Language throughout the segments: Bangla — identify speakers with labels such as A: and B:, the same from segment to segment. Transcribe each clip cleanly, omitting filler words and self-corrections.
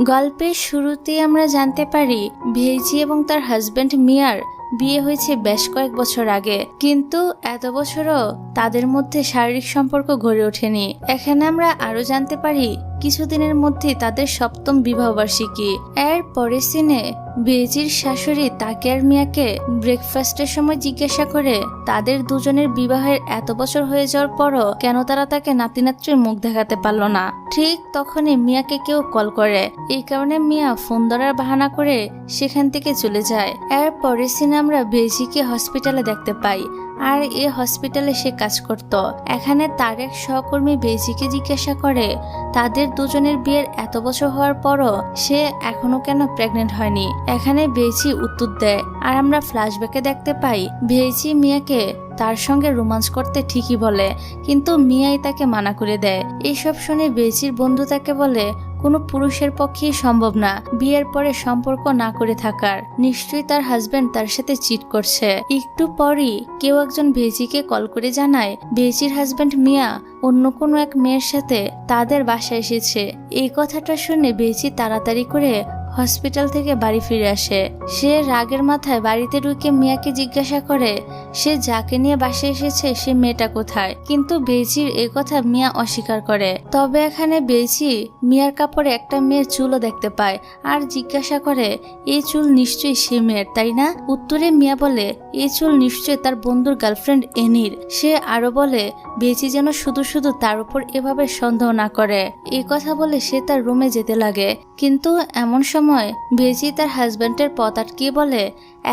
A: গল্পের শুরুতেই আমরা জানতে পারি ভেজি এবং তার হাজবেন্ড মিয়ার বিয়ে হয়েছে বেশ কয়েক বছর আগে, কিন্তু এত বছরও তাদের মধ্যে শারীরিক সম্পর্ক গড়ে ওঠেনি। এখানে আমরা আরো জানতে পারি কিছুদিনের মধ্যে তাদের সপ্তম বিবাহবার্ষিকী। এর পরের সিনে ভেজির শাশুড়ি তাকিয়ার মিয়াকে ব্রেকফাস্টের সময় জিজ্ঞাসা করে তাদের দুজনের বিবাহের এত বছর হয়ে যাওয়ার পরও কেন তারা তাকে নাতি নাতনির মুখ দেখাতে পারল না। ঠিক তখনই মিয়াকে কেউ কল করে, এই কারণে মিয়া ফোন ধরার বাহানা করে সেখান থেকে চলে যায়। এর পরের সিনে আমরা ভেজিকে হসপিটালে দেখতে পাই, আর এই হসপিটালে সে কাজ করত। এখানে তার এক সহকর্মী ভেজিকে জিজ্ঞাসা করে তাদের দুজনের বিয়ের এত বছর হওয়ার পরও সে এখনো কেন প্রেগনেন্ট হয়নি। এখানে ভেজি উত্তর দেয়, আর আমরা ফ্ল্যাশব্যাকে দেখতে পাই ভেজি মিয়াকে তার সঙ্গে রোমান্স করতে ঠিকই বলে, কিন্তু মিয়াই তাকে মানা করে দেয়। এইসব শুনে ভেজির বন্ধু তাকে বলে কোনো পুরুষের পক্ষেই সম্ভব না বিয়ের পরে সম্পর্ক না করে থাকার, নিশ্চয়ই তার হাজবেন্ড তার সাথে চিট করছে। একটু পরই কেউ একজন ভেজিকে কল করে জানায় ভেজির হাজবেন্ড মিয়া অন্য কোনো এক মেয়ের সাথে তাদের বাসায় এসেছে। এই কথাটা শুনে ভেজি তাড়াতাড়ি করে হসপিটাল থেকে বাড়ি ফিরে আসে। সে রাগের মাথায় বাড়িতে ঢুকে মিয়াকে জিজ্ঞাসা করে সে যাকে নিয়ে বাসায় এসেছে সে মেয়েটা কোথায়, কিন্তু ভেজির এই কথা মিয়া অস্বীকার করে। তবে এখানে ভেজি মিয়ার কাপড়ে একটা মেয়ের চুলও দেখতে পায়, আর জিজ্ঞাসা করে এই চুল নিশ্চয়ই সে মেয়ের, তাই না? উত্তরে মিয়া বলে এই চুল নিশ্চয়ই তার বন্ধুর গার্লফ্রেন্ড এনির। সে আরো বলে ভেজি যেন শুধু শুধু তার উপর এভাবে সন্দেহ না করে। এই কথা বলে সে তার রুমে যেতে লাগে, কিন্তু এমন সময় ভেজি তার হাজবেন্ডের পথ আটকিয়ে বলে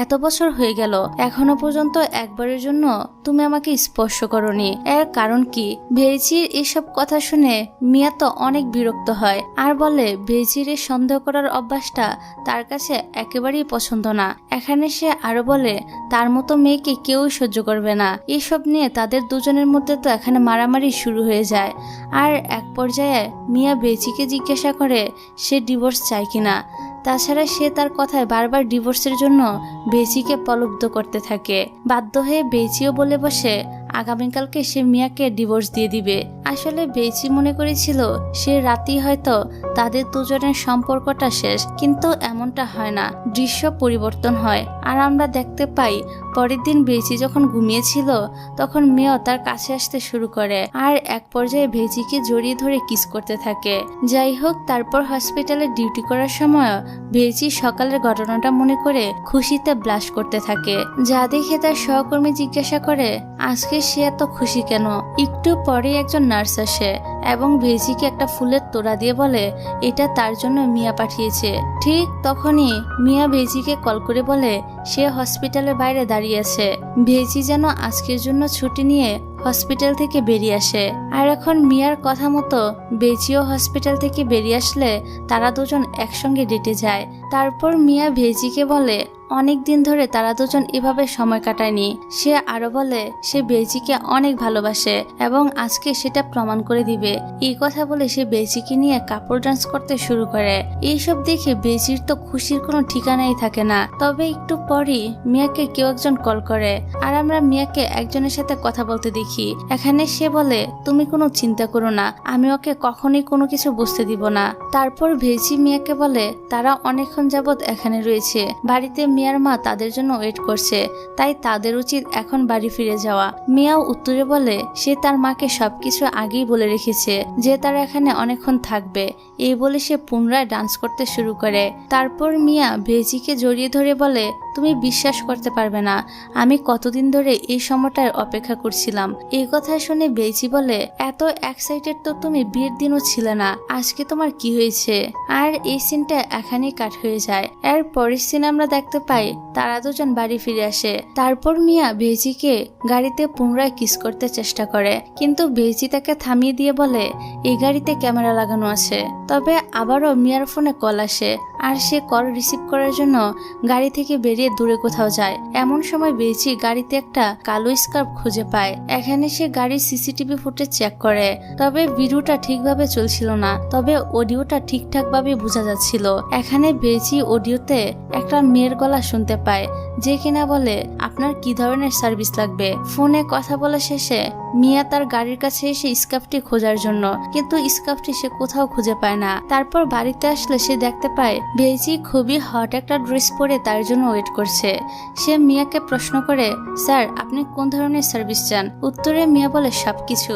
A: এত বছর হয়ে গেল এখনো পর্যন্ত একবারের জন্য তুমি আমাকে স্পর্শ করনি, এর কারণ কি? ভেজির এসব কথা শুনে মিয়া তো অনেক বিরক্ত হয়, আর বলে ভেজির এই সন্দেহ করার অভ্যাসটা তার কাছে একেবারেই পছন্দ না। এখানে সে আরো বলে তার মতো মেয়েকে কেউই সহ্য করবে না। এসব নিয়ে তাদের দুজনের মধ্যে তো এখানে মারামারি শুরু হয়ে যায়, আর এক পর্যায়ে মিয়া ভেজিকে জিজ্ঞাসা করে সে ডিভোর্স চায় কিনা। তাছাড়া সে তার কথায় বারবার ডিভোর্সের জন্য ভেজিকে প্রলুব্ধ করতে থাকে। বাধ্য হয়ে ভেজিও বলে বসে আগামীকালকে সে মিয়াকে ডিভোর্স দিয়ে দিবে। আসলে ভেজি মনে করেছিল সে রাতেই হয়তো তাদের দুজনের সম্পর্কটা শেষ, কিন্তু এমনটা হয় না, দৃশ্য পরিবর্তন হয়। আর আমরা দেখতে পাই পরের দিন ভেজি যখন ঘুমিয়েছিল তখন মেয়েও তার কাছে আসতে শুরু করে, আর এক পর্যায়ে ভেজিকে জড়িয়ে ধরে কিস করতে থাকে। যাই হোক, তারপর হসপিটালে ডিউটি করার সময় ভেজি সকালের ঘটনাটা মনে করে খুশিতে ব্লাশ করতে থাকে, যা দেখে তার সহকর্মী জিজ্ঞাসা করে আজকে সে এত খুশি কেন। একটু পরে একজন নার্স আসে এবং ভেজিকে একটা ফুলের তোড়া দিয়ে বলে এটা তার জন্য মিয়া পাঠিয়েছে। ঠিক তখনই মিয়া ভেজিকে কল করে বলে সে হসপিটালের বাইরে দাঁড়িয়ে আছে। ভেজি যেন আজকের জন্য ছুটি নিয়ে হসপিটাল থেকে বেরিয়ে আসে, আর এখন মিয়ার কথা মতো ভেজিও হসপিটাল থেকে বেরিয়ে আসলে তারা দুজন একসঙ্গে ডেটে যায়। তারপর মিয়া ভেজিকে বলে অনেক দিন ধরে তারা দুজন এভাবে সময় কাটায়নি। সে আরো বলে সে ভেজিকে অনেক ভালোবাসে এবং আজকে সেটা প্রমাণ করে দিবে। এই কথা বলে সে ভেজিকে নিয়ে কাপড় ডান্স করতে শুরু করে। এইসব দেখে ভেজির তো খুশির কোনো ঠিকানাই থাকে না। তবে একটু পরই মিয়াকে কেউ একজন কল করে, আর আমরা মিয়াকে একজনের সাথে কথা বলতে দেখি। এখানে সে বলে তুমি কোনো চিন্তা করো না, আমি ওকে কখনোই কোনো কিছু বুঝতে দিব না। তারপর ভেজি মিয়াকে বলে তারা অনেকক্ষণ যাবৎ এখানে রয়েছে, বাড়িতে মিয়ার মা তাদের জন্য ওয়েট করছে, তাই তাদের উচিত এখন বাড়ি ফিরে যাওয়া। মিয়াও উত্তরে বলে সে তার মাকে সবকিছু আগেই বলে রেখেছে যে তারা এখানে অনেকক্ষণ থাকবে। এই বলে সে পুনরায় ডান্স করতে শুরু করে। তারপর মিয়া ভেজিকে জড়িয়ে ধরে বলে তুমি বিশ্বাস করতে পারবে না আমি কতদিন ধরে এই সময়টার অপেক্ষা করছিলাম। এই কথা শুনে ভেজি বলে এত এক্সাইটেড তো তুমি বিয়ের দিনও ছিলে না, আজকে তোমার কি হয়েছে? আর এই সিনটা এখানেই কাট হয়ে যায়। এর পরের সিনে আমরা দেখতে পাই তারা দুজন বাড়ি ফিরে আসে। তারপর মিয়া ভেজিকে গাড়িতে পুনরায় কিস করতে চেষ্টা করে, কিন্তু ভেজি তাকে থামিয়ে দিয়ে বলে এই গাড়িতে ক্যামেরা লাগানো আছে। তবে আবারও মিয়ার ফোনে কল আসে, আর সে কল রিসিভ করার জন্য গাড়ি থেকে বেরিয়ে দূরে কোথাও যায়। এমন সময় ভেজি গাড়িতে একটা কালো স্কার্ফ খুঁজে পায়। এখানে সে গাড়ির সিসিটিভি ফুটেজ চেক করে, তবে ভিডিওটা ঠিকভাবে চলছিল না, তবে অডিওটা ঠিকঠাক ভাবে বোঝা যাচ্ছিল। এখানে ভেজি অডিওতে একটা মেয়ের গলা শুনতে পায়, যে কিনা বলে আপনার কি ধরনের সার্ভিস লাগবে। ফোনে কথা বলা শেষে মিয়া তার গাড়ির কাছে এসে স্কার্ফটি খোঁজার জন্য, কিন্তু স্কার্ফটি সে কোথাও খুঁজে পায় না। তারপর বাড়িতে আসলে সে দেখতে পায় ভেজি খুবই হট একটা ড্রেস পরে তার জন্য ওয়েট করছে। সে মিয়াকে প্রশ্ন করে, স্যার আপনি কোন ধরনের সার্ভিস চান? উত্তরে মিয়া বলে সবকিছু।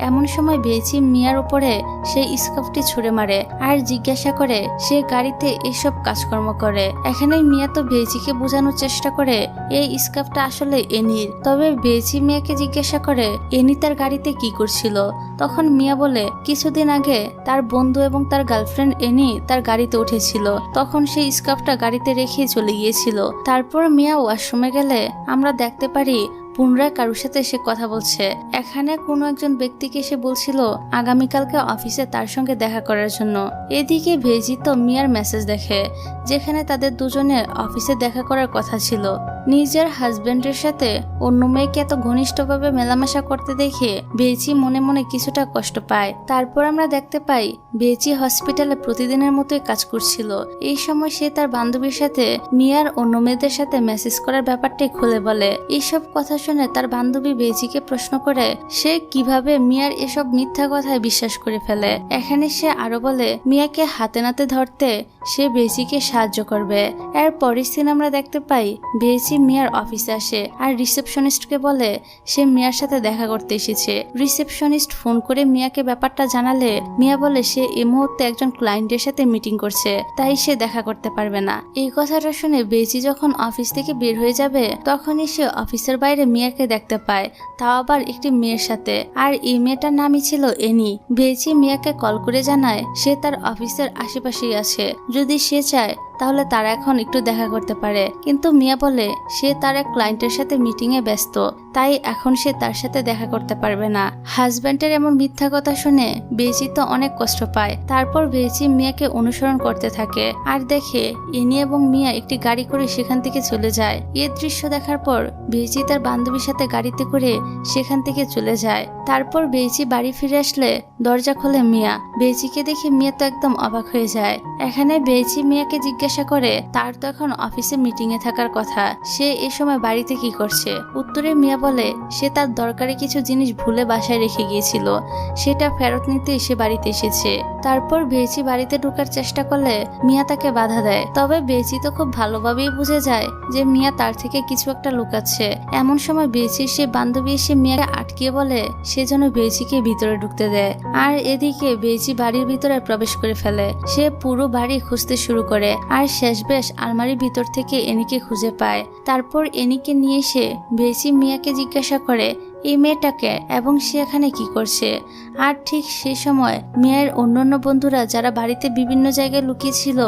A: এমন সময় ভেজি মিয়ার উপরে সেই স্কার্ফটি ছুঁড়ে মারে আর জিজ্ঞাসা করে সে গাড়িতে এসব কাজকর্ম করে। এখানে মিয়া তো ভেজিকে বোঝানোর চেষ্টা করে এই স্কার্ফটা আসলে এনির। তবে ভেজি মিয়াকে জিজ্ঞাসা করে এনি তার গাড়িতে কি করছিল। তখন মিয়া বলে কিছুদিন আগে তার বন্ধু এবং তার গার্লফ্রেন্ড এনি তার গাড়িতে উঠেছিল, তখন সেই স্কার্ফটা গাড়িতে রেখে চলে গিয়েছিল। তারপর মিয়া ওয়াশরুমে গেলে আমরা দেখতে পারি পুনরায় কারোর সাথে সে কথা বলছে। এখানে কোনো একজন ব্যক্তিকে সে বলছিল আগামীকালকে অফিসে তার সঙ্গে দেখা করার জন্য। এদিকে ভেজি তো মিয়ার মেসেজ দেখে যেখানে তাদের দুজনের অফিসে দেখা করার কথা ছিল। নিজের হাজবেন্ডের সাথে অন্য মেয়েকে এত ঘনিষ্ঠভাবে মেলামেশা করতে দেখে ভেজি মনে মনে কিছুটা কষ্ট পায়। তারপর আমরা দেখতে পাই ভেজি হসপিটালে প্রতিদিনের মতোই কাজ করছিল। এই সময় সে তার বান্ধবীর সাথে মিয়ার অন্য মেয়েদের সাথে মেসেজ করার ব্যাপারটাই খুলে বলে। এইসব কথা শুনে তার বান্ধবী ভেজিকে প্রশ্ন করে সে কিভাবে মিয়ার এসব মিথ্যা কথায় বিশ্বাস করে ফেলে। এখানে সে আরো বলে মিয়াকে হাতে নাতে ধরতে সে ভেজিকে সাহায্য করবে। এর পরের সিন আমরা দেখতে পাই ভেজি মিয়ার অফিসে আসে আর রিসেপশনিস্টকে বলে সে মিয়ার সাথে দেখা করতে এসেছে। রিসেপশনিস্ট ফোন করে মিয়াকে ব্যাপারটা জানালে মিয়া বলে সে এই মুহূর্তে একজন ক্লায়েন্টের সাথে মিটিং করছে, তাই সে দেখা করতে পারবে না। এই কথাটা শুনে ভেজি যখন অফিস থেকে বের হয়ে যাবে তখনই সে অফিসের বাইরে মিয়াকে দেখতে পায়, তাও আবার একটি মেয়ের সাথে। আর এই মেয়েটার নামই ছিল এনি। ভেজি মিয়াকে কল করে জানায় সে তার অফিসের আশেপাশেই আছে, যদি সে চায় তাহলে তারা এখন একটু দেখা করতে পারে। কিন্তু মিয়া বলে সে তার এক ক্লায়েন্টের সাথে মিটিং এ ব্যস্ত, তাই এখন সে তার সাথে দেখা করতে পারবে না। হাজব্যান্ডের এমন মিথ্যা কথা শুনে ভেজি তো অনেক কষ্ট পায়। তারপর ভেজি মিয়াকে অনুসরণ করতে থাকে আর দেখে এনি এবং মিয়া একটি গাড়ি করে সেখান থেকে চলে যায়। এই দৃশ্য দেখার পর ভেজি তার বান্ধবীর সাথে গাড়িতে করে সেখান থেকে চলে যায়। তারপর ভেজি বাড়ি ফিরে আসলে দরজা খোলে মিয়া। ভেজিকে দেখে মিয়া তো একদম অবাক হয়ে যায়। এখানে ভেজি মিয়াকে জিজ্ঞাসা করে তার তো এখন অফিসে মিটিং এ থাকার কথা, সে এ সময় বাড়িতে কি করছে? উত্তরে মিয়া বলে সে তার দরকারি কিছু জিনিস ভুলে বাসায় রেখে গিয়েছিল, সেটা ফেরত নিতে সে বাড়িতে এসেছে। তারপর ভেজি বাড়িতে ঢোকার চেষ্টা করলে মিয়া তাকে বাধা দেয়। তবে ভেজি তো খুব ভালোভাবেই বুঝে যায় যে মিয়া তার থেকে কিছু একটা লুকাচ্ছে। এমন সময় ভেজির সে বান্ধবী এসে মিয়াকে আটকিয়ে বলে সে যেন ভেজিকে ভিতরে ঢুকতে দেয়। আর এদিকে ভেজি বাড়ির ভিতরে প্রবেশ করে ফেলে। সে পুরো বাড়ি খুঁজতে শুরু করে আর শেষবেশ আলমারির ভিতর থেকে এনিকে খুঁজে পায়। তারপর এনিকে নিয়ে এসে ভেজি মিয়াকে জিজ্ঞাসা করে এই মেয়েটাকে এবং সে এখানে কি করছে। আর ঠিক সেই সময় মিয়ার অন্যান্য বন্ধুরা যারা বাড়িতে বিভিন্ন জায়গায় লুকিয়ে ছিল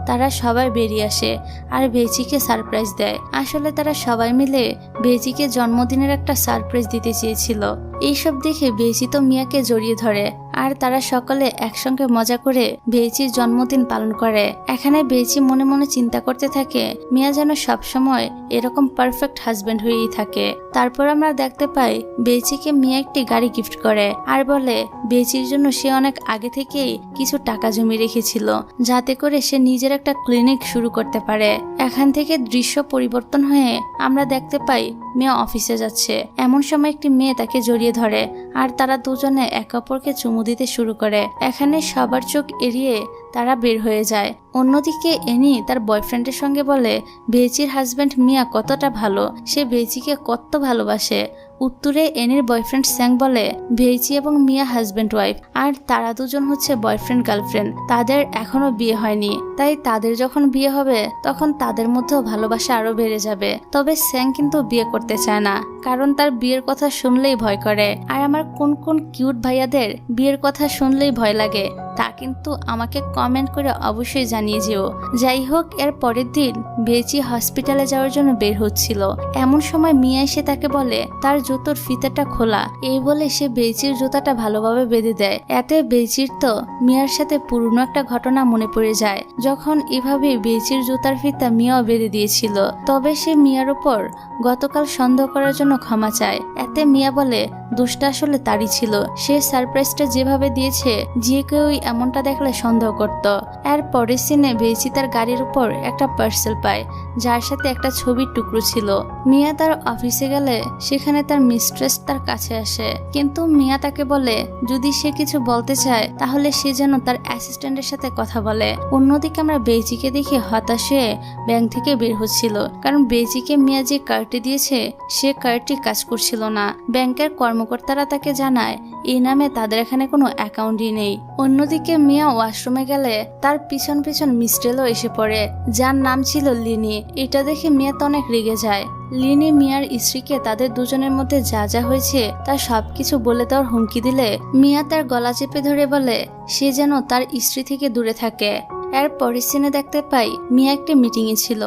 A: তারা সবাই বেরিয়ে আসে আর ভেজিকে সারপ্রাইজ দেয়। আসলে তারা সবাই মিলে ভেজিকে জন্মদিনের একটা সারপ্রাইজ দিতে চেয়েছিল। এইসব দেখে ভেজি তো মিয়াকে জড়িয়ে ধরে আর তারা সকলে একসঙ্গে মজা করে ভেজির জন্মদিন পালন করে। এখানে ভেজি মনে মনে চিন্তা করতে থাকে মিয়া যেন সবসময় এরকম পারফেক্ট হাজবেন্ড হয়েই থাকে। তারপর আমরা দেখতে পাই ভেজিকে মিয়া একটি গাড়ি গিফট করে আর বলে ভেজির জন্য সে অনেক আগে থেকেই কিছু টাকা জমি রেখেছিল যাতে করে সে নিজের একটা ক্লিনিক শুরু করতে পারে। এখান থেকে দৃশ্য পরিবর্তন হয়ে আমরা দেখতে পাই মেয়ে অফিসে যাচ্ছে। এমন সময় একটি মেয়ে তাকে জড়িয়ে ধরে আর তারা দুজনে একে অপরকে চুমু দিতে শুরু করে। এখানে সবার চোখ এড়িয়ে তারা বের হয়ে যায়। অন্যদিকে এনি তার বয়ফ্রেন্ডের সঙ্গে বলে ভেজির হাজবেন্ড মিয়া কতটা ভালো, সে ভেজিকে কত ভালোবাসে। উত্তরে এনির বয়ফ্রেন্ড স্যাং বলে ভেজি এবং মিয়া হাজবেন্ড ওয়াইফ আর তারা দুজন হচ্ছে বয়ফ্রেন্ড গার্লফ্রেন্ড, তাদের এখনো বিয়ে হয়নি, তাই তাদের যখন বিয়ে হবে তখন তাদের মধ্যেও ভালোবাসা আরো বেড়ে যাবে। তবে স্যাং কিন্তু বিয়ে করতে চায় না, কারণ তার বিয়ের কথা শুনলেই ভয় করে। আর আমার কোন কোন কিউট ভাইয়াদের বিয়ের কথা শুনলেই ভয় লাগে তা কিন্তু আমাকে কমেন্ট করে অবশ্যই জানিয়ে যেও। যাই হোক, এর পরের দিন ভেজি হসপিটালে যাওয়ার জন্য বের হচ্ছিল। এমন সময় মিয়া এসে তাকে বলে তার জুতোর ফিতাটা খোলা। এই বলে সে ভেজির জুতাটা ভালোভাবে বেঁধে দেয়। এতে ভেজির তো মিয়ার সাথে পুরনো একটা ঘটনা মনে পড়ে যায়, যখন এভাবে ভেজির জুতার ফিতা মিয়াও বেঁধে দিয়েছিল। তবে সে মিয়ার উপর গতকাল সন্দেহ করার জন্য ক্ষমা চায়। এতে মিয়া বলে দোষটা আসলে তারই ছিল, সে সারপ্রাইজটা যেভাবে দিয়েছে যে কেউই এমনটা দেখলে সন্দেহ করত। এর পরের সিনে বেইচি তার গাড়ির উপর একটা পার্সেল পায়, যার সাথে একটা ছবির টুকরো ছিল। মিয়া তার অফিসে গেলে সেখানে তার মিস্ট্রেস তার কাছে আসে, কিন্তু মিয়া তাকে বলে যদি সে কিছু বলতে চায় তাহলে সে যেন তার অ্যাসিস্ট্যান্টের সাথে কথা বলে। অন্যদিকে আমরা বেইচিকে দেখে হতাশ হয়ে ব্যাংক থেকে বের হচ্ছিল, কারণ বেইচিকে মিয়া যে কার্ডটি দিয়েছে সে কার্ডটি কাজ করছিল না। ব্যাংকের কর্মকর্তারা তাকে জানায় এই নামে তাদের এখানে কোনো অ্যাকাউন্টই নেই। অন্যদিকে মিয়া ওয়াশরুমে গেলে তার পিছন পিছন মিস্টেলও এসে পড়ে, যার নাম ছিল লিনি। এটা দেখে মিয়া তো অনেক রেগে যায়। লিনি মিয়ার স্ত্রীকে তাদের দুজনের মধ্যে যা যা হয়েছে তার সবকিছু বলে দেওয়ার হুমকি দিলে মিয়া তার গলা চেপে ধরে বলে সে যেন তার স্ত্রী থেকে দূরে থাকে। এর পরের সিনে দেখতে পাই মিয়া একটা মিটিংয়ে ছিল।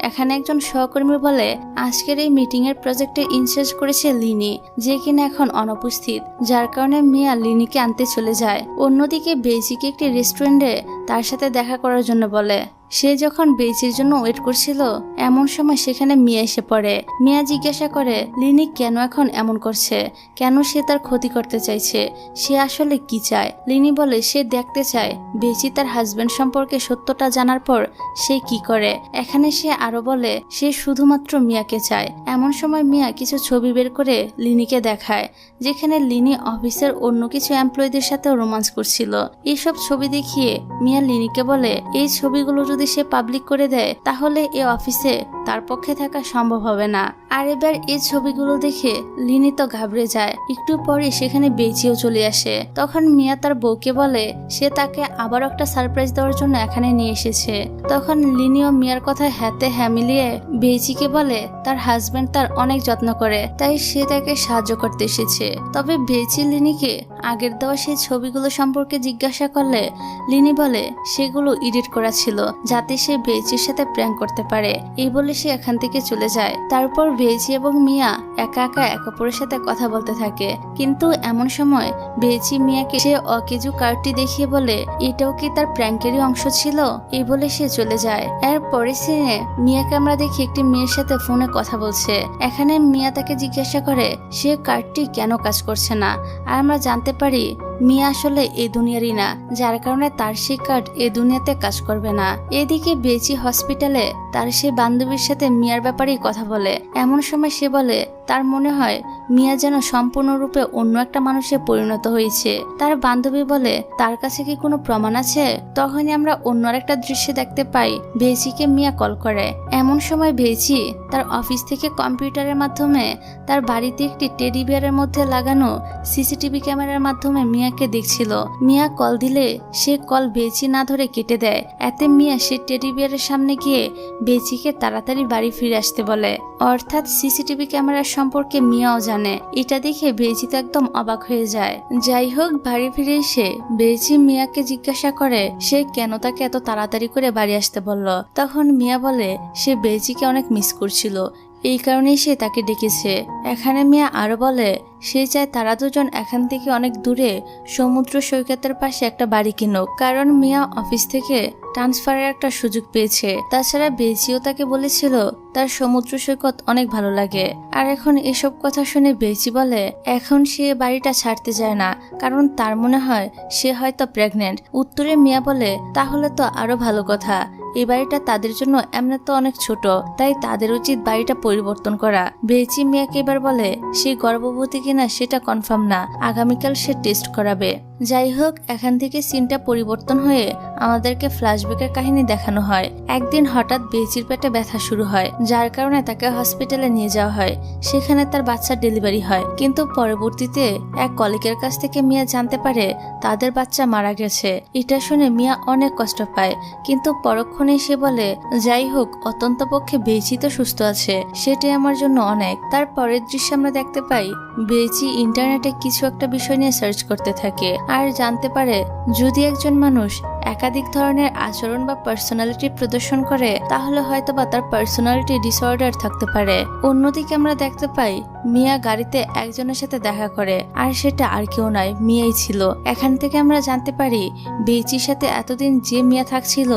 A: এখানে একজন সহকর্মী বলে আজকের এই মিটিং এর প্রজেক্টের ইনচার্জ করেছে লিনি, যে কিনা এখন অনুপস্থিত, যার কারণে মিয়া লিনিকে আনতে চলে যায়। অন্যদিকে বেইচিকে একটি রেস্টুরেন্টে তার সাথে দেখা করার জন্য বলে। সে যখন বেইচির জন্য ওয়েট করছিল এমন সময় সেখানে মিয়া এসে পড়ে। মিয়া জিজ্ঞাসা করে লিনি কেন এখন এমন করছে, কেন সে তার ক্ষতি করতে চাইছে, সে আসলে কি চায়। লিনি বলে সে দেখতে চায় বেইচি তার হাজবেন্ড সম্পর্কে সত্যটা জানার পর সে কি করে। এখানে সে আরো বলে সে শুধুমাত্র মিয়াকে চায়। এমন সময় মিয়া কিছু ছবি বের করে লিনিকে দেখায়, যেখানে লিনি অফিসের অন্য কিছু এমপ্লয়ীদের সাথে রোমান্স করছিল। এইসব ছবি দেখিয়ে মিয়া লিনিকে বলে এই ছবিগুলো যদি সে পাবলিক করে দেয় তাহলে এই অফিসে তার পক্ষে থাকা সম্ভব হবে না। আর এবার এই ছবিগুলো দেখে লিনি তো ঘাবড়ে যায়। একটু পরে সেখানে বেইচিও চলে আসে। তখন মিয়া তার বউকে বলে সে তাকে আবার একটা সারপ্রাইজ দেওয়ার জন্য এখানে নিয়ে এসেছে। তখন লিনি ও মিয়ার কথা হাতে হ্যাঁ মিলিয়ে বেইচিকে বলে তার হাজবেন্ড তার অনেক যত্ন করে, তাই সে তাকে সাহায্য করতে এসেছে। তবে বেইচি লিনিকে আগের দেওয়া সেই ছবিগুলো সম্পর্কে জিজ্ঞাসা করলে লিনি বলে সেগুলো এডিট করা ছিল যাতে সে বেইচির সাথে প্র্যাঙ্ক করতে পারে। এই বলে সে এখান থেকে চলে যায়। তারপর বেইচি এবং মিয়া একা একা এক অপরের সাথে কথা বলতে থাকে, কিন্তু এমন সময় বেইচি মিয়াকে সে অকেজু কার্ডটি দেখিয়ে বলে এটাও কি তার প্র্যাঙ্কেরই অংশ ছিল। এই বলে সে চলে যায়। এর পরের সিনে মিয়াকে আমরা দেখি একটি মেয়ের সাথে ফোনে কথা বলছে। এখানে মিয়া তাকে জিজ্ঞাসা করে সে কার্ডটি কেন কাজ করছে না, আর আমরা জানতে পারি মিয়া আসলে এই দুনিয়ারই না, যার কারণে তার সেই কার্ড এই দুনিয়াতে কাজ করবে না। এদিকে বেইচি হসপিটালে তার সেই বান্ধবীর সাথে মিয়ার ব্যাপারেই কথা বলে। এমন সময় সে বলে তার মনে হয় মিয়া যেন সম্পূর্ণরূপে অন্য একটা মানুষে পরিণত হয়েছে। তার বান্ধবী বলে তার কাছে কি কোনো প্রমাণ আছে। তখনই আমরা অন্য একটা দৃশ্য দেখতে পাই বেইচিকে মিয়া কল করে। এমন সময় বেইচি তার অফিস থেকে কম্পিউটারের মাধ্যমে তার বাড়িতে একটি টেডি বিয়ারের মধ্যে লাগানো সিসিটিভি ক্যামেরার মাধ্যমে মিয়াকে দেখছিল। মিয়া কল দিলে সে কল বেইচি না ধরে কেটে দেয়। এতে মিয়া সে টেডি বিয়ারের সামনে গিয়ে বেইচিকে তাড়াতাড়ি বাড়ি ফিরে আসতে বলে। অর্থাৎ সিসিটিভি ক্যামেরার সম্পর্কে মিয়াও জানে। এটা দেখে বেইচি তো একদম অবাক হয়ে যায়। যাই হোক, বাড়ি ফিরে এসে বেইচি মিয়াকে জিজ্ঞাসা করে সে কেন তাকে এত তাড়াতাড়ি করে বাড়ি আসতে বলল। তখন মিয়া বলে সে বেইচিকে অনেক মিস করছিল, এই কারণেই সে তাকে ডেকেছে। এখানে মিয়া আরো বলে সে চায় তারা দুজন এখান থেকে অনেক দূরে সমুদ্র সৈকতের পাশে একটা বাড়ি কিনুক, কারণ মিয়া অফিস থেকে ট্রান্সফারের একটা সুযোগ পেয়েছে। তাছাড়া বেইচিও তাকে বলেছিল তার সমুদ্র সৈকত অনেক ভালো লাগে। আর এখন এসব কথা শুনে বেইচি বলে এখন সে বাড়িটা ছাড়তে যায় না, কারণ তার মনে হয় সে হয়তো প্রেগনেন্ট। উত্তরে মিয়া বলে তাহলে তো আরো ভালো কথা, এই বাড়িটা তাদের জন্য এমনি তো অনেক ছোট, তাই তাদের উচিত বাড়িটা পরিবর্তন করা। বেইচি মিয়াকে এবার বলে সে গর্ভবতী কিনা সেটা কনফার্ম না, আগামীকাল সে টেস্ট করাবে। যাই হোক, এখান থেকে সিনটা পরিবর্তন হয়ে আমাদেরকে ফ্ল্যাশব্যাকের কাহিনী দেখানো হয়। একদিন হঠাৎ বেইচির পেটে ব্যথা শুরু হয়, যার কারণে তাকে হসপিটালে নিয়ে যাওয়া হয়। সেখানে তার বাচ্চার ডেলিভারি হয়, কিন্তু পরবর্তীতে এক কলিগের কাছ থেকে মিয়া জানতে পারে তাদের বাচ্চা মারা গেছে। এটা শুনে মিয়া অনেক কষ্ট পায়, কিন্তু পরক্ষণে সে বলে যাই হোক অত্যন্ত পক্ষে বেইচি তো সুস্থ আছে, সেটাই আমার জন্য অনেক। তার পরের দৃশ্যে আমরা দেখতে পাই বেইচি ইন্টারনেটে কিছু একটা বিষয় নিয়ে সার্চ করতে থাকে আর জানতে পারে যদি একজন মানুষ একাধিক ধরনের আচরণ বা পার্সোনালিটি প্রদর্শন করে তাহলে হয়তোবা তার পার্সোনালিটি ডিসঅর্ডার থাকতে পারে। অন্যদিকে আমরা দেখতে পাই মিয়া গাড়িতে একজনের সাথে দেখা করে, আর সেটা আর কেউ নয়, মিয়াই ছিল। এখান থেকে আমরা জানতে পারি বেইচির সাথে এতদিন যে মিয়া থাকছিল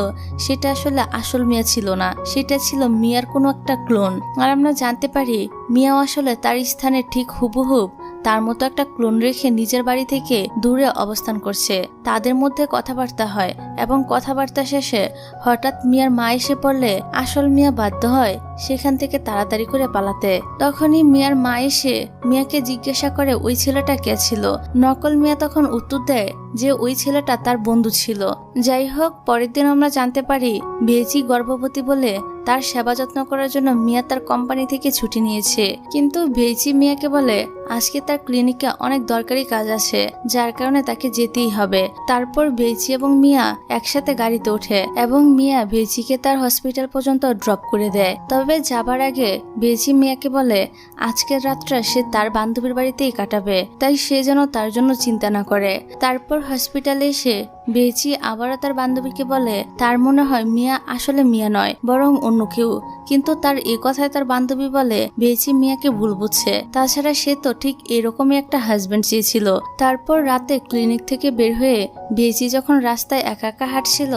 A: সেটা আসলে আসল মিয়া ছিল না, সেটা ছিল মিয়ার কোনো একটা ক্লোন। আর আমরা জানতে পারি মিয়াও আসলে তার স্থানে ঠিক হুবহুব তার মতো একটা ক্লোন রেখে নিজের বাড়ি থেকে দূরে অবস্থান করছে। তাদের মধ্যে কথাবার্তা হয় এবং কথাবার্তা শেষে হঠাৎ মিয়ার মা এসে পড়লে আসল মিয়া বাধ্য হয় সেখান থেকে তাড়াতাড়ি করে পালাতে। তখনই মিয়ার মা এসে মিয়াকে জিজ্ঞাসা করে ওই ছেলেটা কে ছিল। নকল মিয়া তখন উত্তর দেয় যে ওই ছেলেটা তার বন্ধু ছিল। যাই হোক, পরের দিন আমরা জানতে পারি বেজি গর্ভবতী বলে তার সেবা যত্ন করার জন্য মিয়া তার কোম্পানি থেকে ছুটি নিয়েছে। কিন্তু বেজি মিয়াকে বলে আজকে তার ক্লিনিকে অনেক দরকারি কাজ আছে, যার কারণে তাকে যেতেই হবে। তারপর বেজি এবং মিয়া একসাথে গাড়িতে ওঠে এবং মিয়া বেজিকে তার হসপিটাল পর্যন্ত ড্রপ করে দেয়। তবে যাবার আগে বেজি মিয়াকে বলে আজকের রাতটা সে তার বান্ধবীর বাড়িতেই কাটাবে, তাই সে যেন তার জন্য চিন্তা না করে। তারপর হসপিটালে এসে বেজি আবারও তার বান্ধবীকে বলে তার মনে হয় মিয়া আসলে মিয়া নয়, বরং অন্য কেউ। কিন্তু তার এই কথায় তার বান্ধবী বলে বেজি মিয়াকে ভুল বুঝছে, তাছাড়া সে তো ঠিক এরকমই একটা হাজবেন্ড চেয়েছিল। তারপর রাতে ক্লিনিক থেকে বের হয়ে বেজি যখন রাস্তায় একা একা হাঁটছিল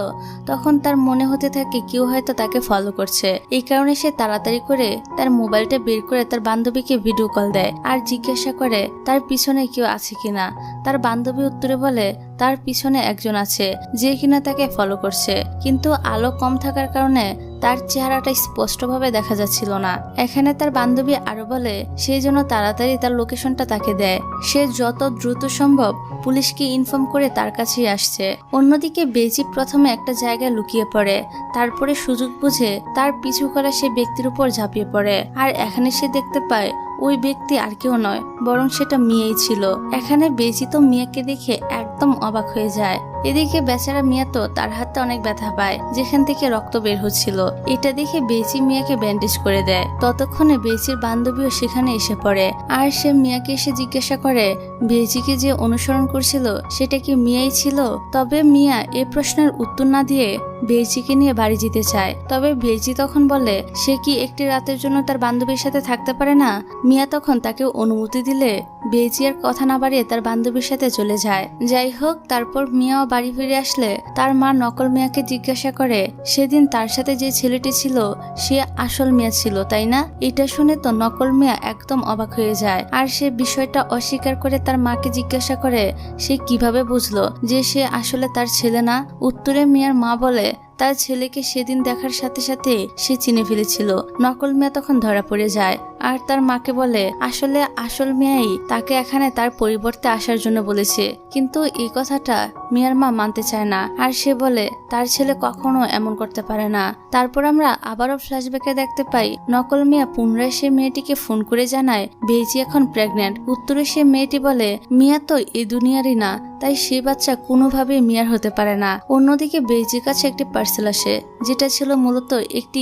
A: তখন তার মনে হতে থাকে কেউ হয়তো তাকে ফলো করছে। এই কারণে সে তাড়াতাড়ি করে তার মোবাইলটা বের করে তার বান্ধবীকে ভিডিও কল দেয় আর জিজ্ঞাসা করে তার পিছনে কেউ আছে কিনা। তার বান্ধবী উত্তরে বলে তার পিছনে একজন আছে যে কিনা তাকে ফলো করছে, কিন্তু আলো কম থাকার কারণে তার চেহারাটা স্পষ্টভাবে দেখা যাচ্ছিল না। এখানে তার বান্ধবী আরো বলে সে যেন তাড়াতাড়ি তার লোকেশনটা তাকে দেয়। সে যত দ্রুত সম্ভব পুলিশকে ইনফর্ম করে তার কাছেই আসছে। অন্যদিকে বেজি প্রথমে একটা জায়গায় লুকিয়ে পড়ে, তারপরে সুযোগ বুঝে তার পিছু করা সে ব্যক্তির উপর ঝাঁপিয়ে পড়ে। আর এখানে সে দেখতে পায় ওই ব্যক্তি আর কেউ নয়, বরং সেটা মিয়াই ছিল। এখানে বেজি তো মিয়াকে দেখে একদম অবাক হয়ে যায়। এদিকে বেচারা মিয়া তো তার হাতে অনেক ব্যথা পায়, যেখান থেকে রক্ত বের হচ্ছিল। এটা দেখে বেজি মিয়াকে ব্যান্ডেজ করে দেয়। ততক্ষণে বেজির বান্ধবীও সেখানে এসে পড়ে আর সে মিয়াকে এসে জিজ্ঞাসা করে বেজিকে যে অনুসরণ করছিল সেটা কি মিয়াই ছিল। তবে মিয়া এই প্রশ্নের উত্তর না দিয়ে বেজিকে নিয়ে বাড়ি যেতে চায়। তবে বেজি তখন বলে সে কি একটি রাতের জন্য তার বান্ধবীর সাথে থাকতে পারে না। মিয়া তখন তাকে অনুমতি দিলে বেজি আর কথা না বাড়িয়ে তার বান্ধবীর সাথে চলে যায়। যাই হোক, তারপর মিয়াও বাড়ি ফিরে আসলে তার মা নকল মিয়াকে জিজ্ঞাসা করে সেদিন তার সাথে যে ছেলেটি ছিল সে আসল মিয়া ছিল তাই না। এটা শুনে তো নকল মিয়া একদম অবাক হয়ে যায় আর সে বিষয়টা অস্বীকার করে তার মাকে জিজ্ঞাসা করে সে কিভাবে বুঝলো যে সে আসলে তার ছেলে না। উত্তরে মিয়ার মা বলে তার ছেলেকে সেদিন দেখার সাথে সাথে সে চিনে ফেলেছিল। নকল মিয়া তখন ধরা পড়ে যায় আর তার মাকে বলে আসলে আসল মিয়াই তাকে এখানে তার পরিবর্তে আসার জন্য বলেছে। কিন্তু এই কথাটা মিয়ার মা মানতে চায় না আর সে বলে তার ছেলে কখনো এমন করতে পারে না। তারপর আমরা আবারও ফ্ল্যাশব্যাকে দেখতে পাই নকল মিয়া পুনরায় সে মেয়েটিকে ফোন করে জানায় বেজি এখন প্রেগনেন্ট। উত্তরে সে মেয়েটি বলে মিয়া তো এই দুনিয়ারই না, তাই সে বাচ্চা কোনোভাবেই মিয়ার হতে পারে না। অন্যদিকে বেজির কাছে একটি পার্সেল আসে যেটা ছিল মূলত একটি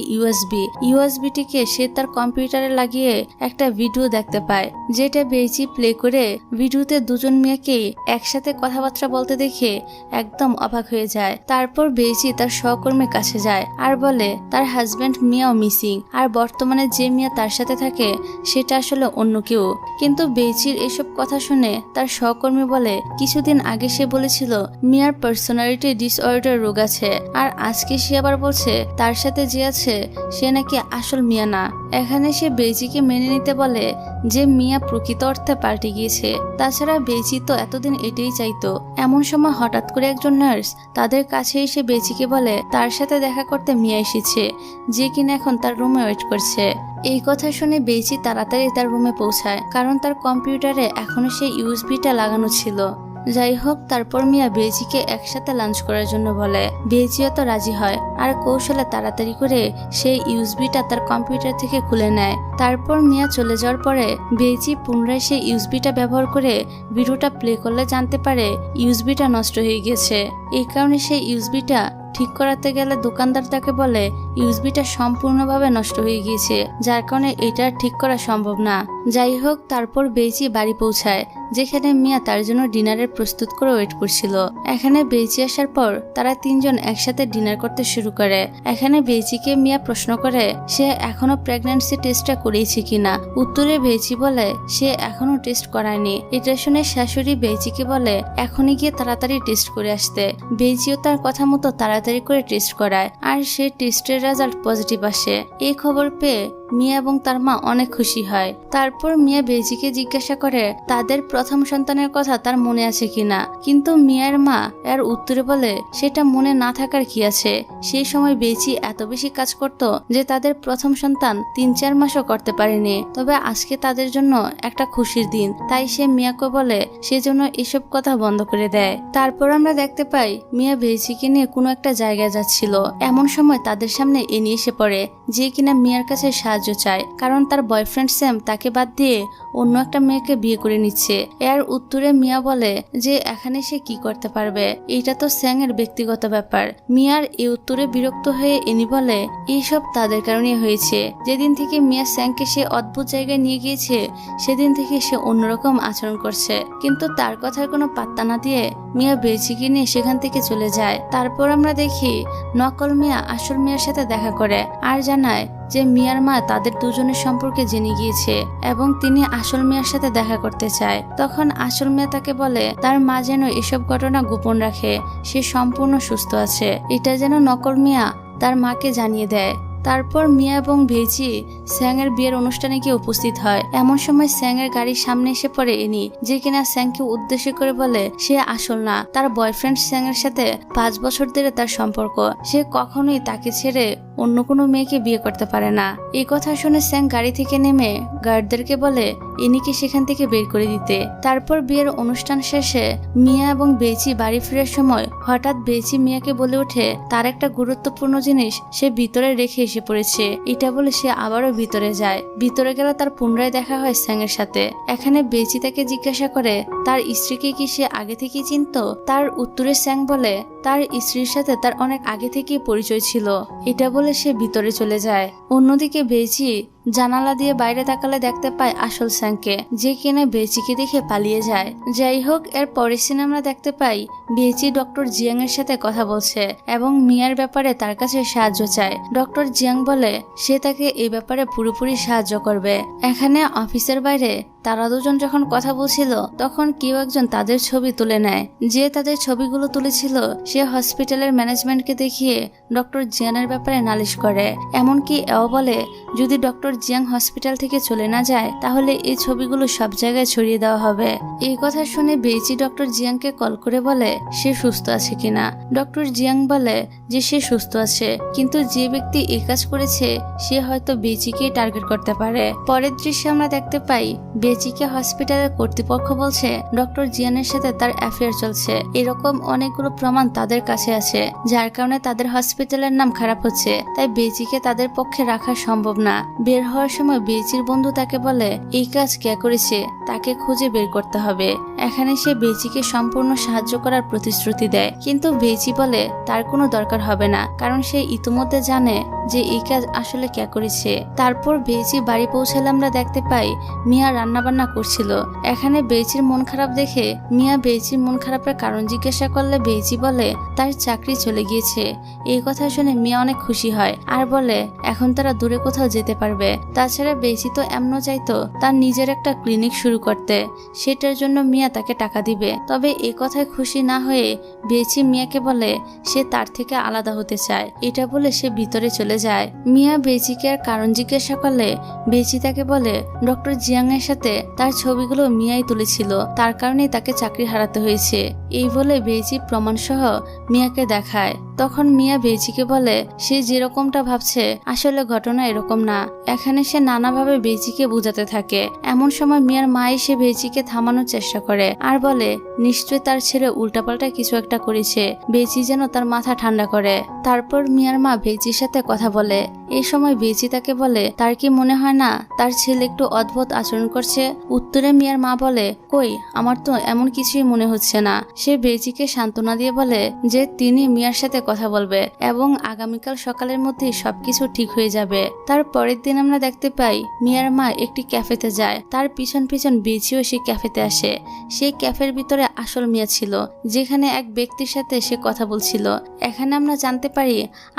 A: ইউএসবিটিকে সে তার কম্পিউটারে লাগিয়ে একটা ভিডিও দেখতে পায়, যেটা বেজি প্লে করে ভিডিওতে দুজন মেয়েকে একসাথে কথাবার্তা বলতে দেখে একদম অবাক হয়ে যায়। তারপর বেজি তার সহকর্মীর কাছে যায় আর বলে তার হাজবেন্ড মিয়াও মিসিং আর বর্তমানে যে মিয়া তার সাথে থাকে সেটা আসলে অন্য কেউ। কিন্তু বেজির এসব কথা শুনে তার সহকর্মী বলে কিছুদিন আগে সে বলেছিল মিয়ার পার্সোনালিটি ডিসঅর্ডার রোগ আছে, আর আজকে সে আবার বলছে তার সাথে যে আছে সে নাকি আসল মিয়া না। এখানে সে বেজিকে মেনে নিতে বলে যে মিয়া প্রকৃত অর্থে পাল্টে গিয়েছে। তাছাড়া বেজি তো এতদিন এটাই চাইতো। এমন সময় হঠাৎ করে একজন নার্স তাদের কাছে এসে বেজিকে বলে তার সাথে দেখা করতে মিয়া এসেছে, যে কিনা এখন তার রুমে ওয়েট করছে। এই কথা শুনে বেজি তাড়াতাড়ি তার রুমে পৌঁছায়, কারণ তার কম্পিউটারে এখনো সেই ইউএসবিটা লাগানো ছিল। যাই হোক, তারপর মিয়া বেজিকে একসাথে লাঞ্চ করার জন্য বলে। বেজিও তো রাজি হয় আর কৌশলে তাড়াতাড়ি করে সেই ইউএসবিটা তার কম্পিউটার থেকে খুলে নেয়। তারপর মিয়া চলে যাওয়ার পরে বেজি পুনরায় সেই ইউএসবিটা ব্যবহার করে ভিডিওটা প্লে করলে জানতে পারে ইউএসবিটা নষ্ট হয়ে গেছে। এই কারণে সেই ইউএসবিটা ঠিক করাতে গেলে দোকানদার তাকে বলে ইউএসবিটা সম্পূর্ণভাবে নষ্ট হয়ে গিয়েছে, যার কারণে এটা ঠিক করা সম্ভব না। যাই হোক, তারপর বেজি বাড়ি পৌঁছায়, যেখানে মিয়া তার জন্য ডিনারের প্রস্তুত করে ওয়েট করছিল। এখানে বেজি আসার পর তারা তিনজন একসাথে ডিনার করতে শুরু করে। এখানে বেজিকে মিয়া প্রশ্ন করে সে এখনো প্রেগন্যান্সি টেস্টটা করিয়েছে কিনা। উত্তরে বেজি বলে সে এখনো টেস্ট করায়নি। এটা শুনে শাশুড়ি বেজিকে বলে এখনই গিয়ে তাড়াতাড়ি টেস্ট করে আসতে। বেজিও তার কথা মতো তাড়াতাড়ি করে টেস্ট করায় আর সে টেস্টের রেজাল্ট পজিটিভ আসে। এই খবর পেয়ে মিয়া এবং তার মা অনেক খুশি হয়। তারপর মিয়া বেজিকে জিজ্ঞাসা করে তাদের প্রথম সন্তানের কথা তার মনে আছে কিনা, কিন্তু মিয়ার মা এর উত্তরে বলে সেটা মনে না থাকার কি আছে। সেই সময় বেজি এত বেশি কাজ করত যে তাদের প্রথম সন্তান 3-4 মাসও করতে পারেনি। তবে আজকে তাদের জন্য একটা খুশির দিন, তাই সে মিয়াকে বলে সেজন্য এসব কথা বন্ধ করে দেয়। তারপর আমরা দেখতে পাই মিয়া বেজিকে নিয়ে কোনো একটা জায়গায় যাচ্ছিল। এমন সময় তাদের সামনে এনি এসে পড়ে, যে কিনা মিয়ার কাছে সাহায্য চায়, কারণ তার বয়ফ্রেন্ড স্যাম তাকে বাদ দিয়ে অন্য একটা মেয়েকে বিয়ে করে নিচ্ছে। এর উত্তরে মিয়া বলে যে এখানে সে কি করতে পারবে, এটা তো স্যাং এর ব্যক্তিগত ব্যাপার। মিয়ার এই উত্তরে বিরক্ত হয়ে এনি বলে এইসব তাদের কারণে হয়েছে। যেদিন থেকে মিয়া স্যাংকে সে অদ্ভুত জায়গায় নিয়ে গিয়েছে সেদিন থেকে সে অন্যরকম আচরণ করছে। কিন্তু তার কথার কোনো পাত্তা না দিয়ে মিয়া বেজিকে নিয়ে সেখান থেকে চলে যায়। তারপর আমরা দেখি নকল মিয়া আসল মিয়ার সাথে দেখা করে আর জানায় যে মিয়ার মা তাদের দুজনের সম্পর্কে জেনে গিয়েছে এবং তিনি আসল মিয়ার সাথে দেখা করতে চায়। তখন আসল মিয়া তাকে বলে তার মা যেন এসব ঘটনা গোপন রাখে, সে সম্পূর্ণ সুস্থ আছে। এটা যেন নকল মিয়া তার মাকে জানিয়ে দেয়। তারপর মিয়া এবং বেজি স্যাং এর বিয়ের অনুষ্ঠানে গিয়ে উপস্থিত হয়। এমন সময় স্যাং এর গাড়ির সামনে এসে পড়ে এনি, যে কিনা স্যাংকে উদ্দেশ্য করে বলে সে আসল না, তার বয়ফ্রেন্ড স্যাং এর সাথে 5 বছর ধরে তার সম্পর্ক, সে কখনোই তাকে ছেড়ে অন্য কোনো মেয়েকে বিয়ে করতে পারে না। এই কথা শুনে স্যাং গাড়ি থেকে নেমে গার্ডদেরকে বলে এনিকে সেখান থেকে বের করে দিতে। তারপর বিয়ের অনুষ্ঠান শেষে মিয়া এবং বেজি বাড়ি ফেরার সময় হঠাৎ বেজি মিয়াকে বলে ওঠে তার একটা গুরুত্বপূর্ণ জিনিস সে ভিতরে রেখে এসে পড়েছে। এটা বলে সে আবারও ভিতরে যায়। ভিতরে গেলে তার পুনরায় দেখা হয় স্যাং এর সাথে। এখানে বেজি তাকে জিজ্ঞাসা করে তার স্ত্রীকে কি সে আগে থেকেই চিনত। তার উত্তরে স্যাং বলে তার স্ত্রীর সাথে তার অনেক আগে থেকেই পরিচয় ছিল। এটা বলে সে ভিতরে চলে যায়। অন্যদিকে বেজি জানালা দিয়ে বাইরে তাকালে দেখতে পায় আসল স্যাংকে, যে কিনা বেজিকে দেখে পালিয়ে যায়। যাই হোক, এর পরের সিনে আমরা দেখতে পাই বেজি ডক্টর জিয়াং এর সাথে কথা বলছে এবং মিয়ার ব্যাপারে তার কাছে সাহায্য চায়। ডক্টর জিয়াং বলে সে তাকে এই ব্যাপারে পুরোপুরি সাহায্য করবে। এখানে অফিসের বাইরে তারা দুজন যখন কথা বলছিল তখন কেউ একজন তাদের ছবি তুলে নেয়। যে তাদের ছবিগুলো তুলেছিল সে হসপিটালের ম্যানেজমেন্টকে দেখিয়ে ডক্টর জিয়ানের ব্যাপারে নালিশ করে। এমনকি এও বলে যদি ডক্টর জিয়াং হসপিটাল থেকে চলে না যায় তাহলে এই ছবিগুলো সব জায়গায় ছড়িয়ে দেওয়া হবে। এই কথা শুনে বেজি ডক্টর জিয়াংকে কল করে বলে সে সুস্থ আছে কিনা। ডক্টর জিয়াং বলে যে সে সুস্থ আছে, কিন্তু যে ব্যক্তি এই কাজ করেছে সে হয়তো বেজিকেই টার্গেট করতে পারে। পরের দৃশ্যে আমরা দেখতে পাই বেজিকে হসপিটালের কর্তৃপক্ষ বলছে ডক্টর জিয়ানের সাথে তার অ্যাফেয়ার চলছে। এরকম অনেকগুলো প্রমাণ তাদের কাছে আছে, যার কারণে তাদের হসপিটালের নাম খারাপ হচ্ছে। তাই বেজিকে তাদের পক্ষে রাখা সম্ভব না। বের হওয়ার সময় বেজির বন্ধু তাকে বলে এই কাজ কে করেছে তাকে খুঁজে বের করতে হবে। এখানে সে বেজিকে সম্পূর্ণ সাহায্য করার প্রতিশ্রুতি দেয়, কিন্তু বেজি বলে তার কোনো দরকার হবে না, কারণ সে ইতিমধ্যে জানে যে এই কাজ আসলে কে করেছে। তারপর বেজি বাড়ি পৌঁছালে আমরা দেখতে পাই মিয়া রান্না বান্না করছিল। এখানে বেজির মন খারাপ দেখে মিয়া বেজির মন খারাপের কারণ জিজ্ঞাসা করলে বেজি বলে তার চাকরি চলে গিয়েছে। এই কথা শুনে মিয়া অনেক খুশি হয় আর বলে এখন তারা দূরে কোথাও যেতে পারবে। তাছাড়া বেজি তো এমনও চাইতো তার নিজের একটা ক্লিনিক শুরু করতে, সেটার জন্য মিয়া তাকে টাকা দিবে। তবে এই কথায় খুশি না হয়ে বেজি মিয়াকে বলে সে তার থেকে আলাদা হতে চায়। এটা বলে সে ভিতরে চলে যায়। মিয়া বেজিকে আর কারণ জিজ্ঞাসা করলে বেজি তাকে বলে ডক্টর জিয়াং এর সাথে তার ছবিগুলো মিয়াই তুলেছিল, তার কারণেই তাকে চাকরি হারাতে হয়েছে। এই বলে বেজি প্রমাণ সহ মিয়াকে দেখায়। তখন মিয়া বেজিকে বলে সে যেরকমটা ভাবছে আসলে ঘটনা এরকম না। এখানে সে নানাভাবে বেজিকে বোঝাতে থাকে। এমন সময় মিয়ার মা এসে বেজিকে থামানোর চেষ্টা করে আর বলে নিশ্চয় তার ছেলে উল্টাপাল্টা কিছু একটা করেছে। বেজি যেন তার মাথা ঠান্ডা করে। তারপর মিয়ার মা বেজির সাথে কথা বলে। এই সময় বেজি তাকে বলে তার কি মনে হয় না তার ছেলে একটু অদ্ভুত আচরণ করছে। উত্তরে মিয়ার মা বলে কই, আমার তো এমন কিছুই মনে হচ্ছে না। সে বেজিকে সান্ত্বনা দিয়ে বলে যে তিনি মিয়ার সাথে কথা বলবে এবং আগামীকাল সকালের মধ্যে সবকিছু ঠিক হয়ে যাবে। তার পরের দিন আমরা দেখতে পাই মিয়ার মা একটি ক্যাফেতে যায়। তার পিছন পিছন বেজিও সেই ক্যাফেতে আসে। সেই ক্যাফের ভিতরে আসল মিয়া ছিল, যেখানে এক ব্যক্তির সাথে সে কথা বলছিল। এখানে আমরা জানতে পারি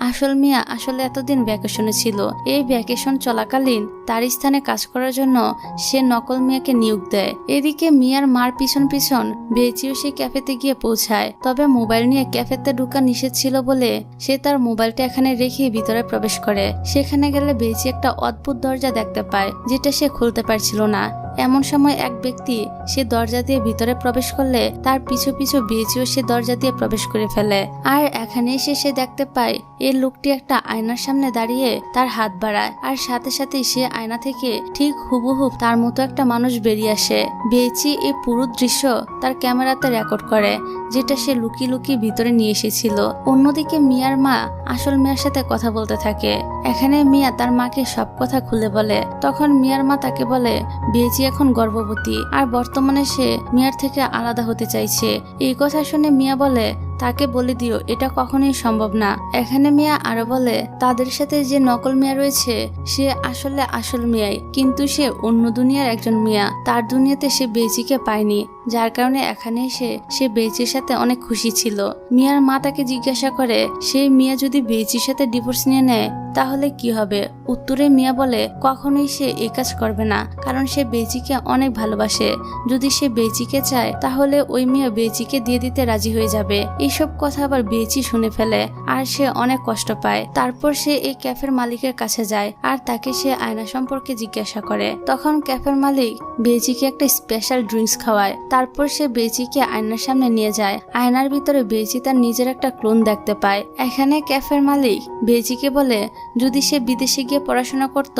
A: আসল মিয়া আসলে এতদিন ভ্যাকেশনে ছিল। এই ভ্যাকেশন চলাকালীন তার স্থানে কাজ করার জন্য সে নকল মিয়াকে নিয়োগ দেয়। এদিকে মিয়ার মার পিছন পিছন বেচিও সে ক্যাফেতে গিয়ে পৌঁছায়। তবে মোবাইল নিয়ে ক্যাফেতে ঢোকা নিষেধ ছিল বলে সে তার মোবাইলটা এখানে রেখে ভিতরে প্রবেশ করে। সেখানে গেলে বেচি একটা অদ্ভুত দরজা দেখতে পায়, যেটা সে খুলতে পারছিল না। এমন সময় এক ব্যক্তি সে দরজা দিয়ে ভিতরে প্রবেশ করলে তার পিছু পিছু বেচিও সে দরজা দিয়ে প্রবেশ করে ফেলে। আর এখানে এসে সে দেখতে পায় এই লোকটি একটা আয়নার সামনে দাঁড়িয়ে তার হাত বাড়ায়, আর সাথে সাথে সে আয়না থেকে ঠিক হুবহু তার মতো একটা মানুষ বেরিয়ে আসে। বেচি এই পুরো দৃশ্য তার ক্যামেরাতে রেকর্ড করে, যেটা সে লুকিয়ে লুকিয়ে ভিতরে নিয়ে এসেছিল। অন্যদিকে মিয়ার মা আসল মিয়ার সাথে কথা বলতে থাকে। এখানে মিয়া তার মাকে সব কথা খুলে বলে। তখন মিয়ার মা তাকে বলে বেচি এখন গর্ভবতী আর বর্তমানে সে মিয়ার থেকে আলাদা হতে চাইছে। এই কথা শুনে মিয়া বলে তাকে বলে দিও এটা কখনোই সম্ভব না। এখানে মিয়া আরো বলে তাদের সাথে যে নকল মিয়া রয়েছে সে আসলে আসল মিয়াই, কিন্তু সে অন্য দুনিয়ার একজন মিয়া। তার দুনিয়াতে সে বেচিকে পায়নি, যার কারণে এখানে এসে সে বেচির সাথে অনেক খুশি ছিল। মিয়ার মা তাকে জিজ্ঞাসা করে সেই মিয়া যদি বেচির সাথে ডিভোর্স নিয়ে নেয় তাহলে কি হবে। উত্তরে মিয়া বলে কখনোই সে এই কাজ করবে না, কারণ সে বেচিকে অনেক ভালোবাসে। যদি সে বেচিকে চায় তাহলে ওই মিয়া বেচিকে দিয়ে দিতে রাজি হয়ে যাবে। এইসব কথা আবার বেচি শুনে ফেলে আর সে অনেক কষ্ট পায়। তারপর সে এই ক্যাফের মালিকের কাছে যায় আর তাকে সে আয়না সম্পর্কে জিজ্ঞাসা করে। তখন ক্যাফের মালিক বেচিকে একটা স্পেশাল ড্রিঙ্কস খাওয়ায়। তারপর সে বেচিকে আয়নার সামনে নিয়ে যায়। আয়নার ভিতরে বেচি তার নিজের একটা ক্লোন দেখতে পায়। এখানে ক্যাফের মালিক বেচিকে বলে যদি সে বিদেশে গিয়ে পড়াশোনা করত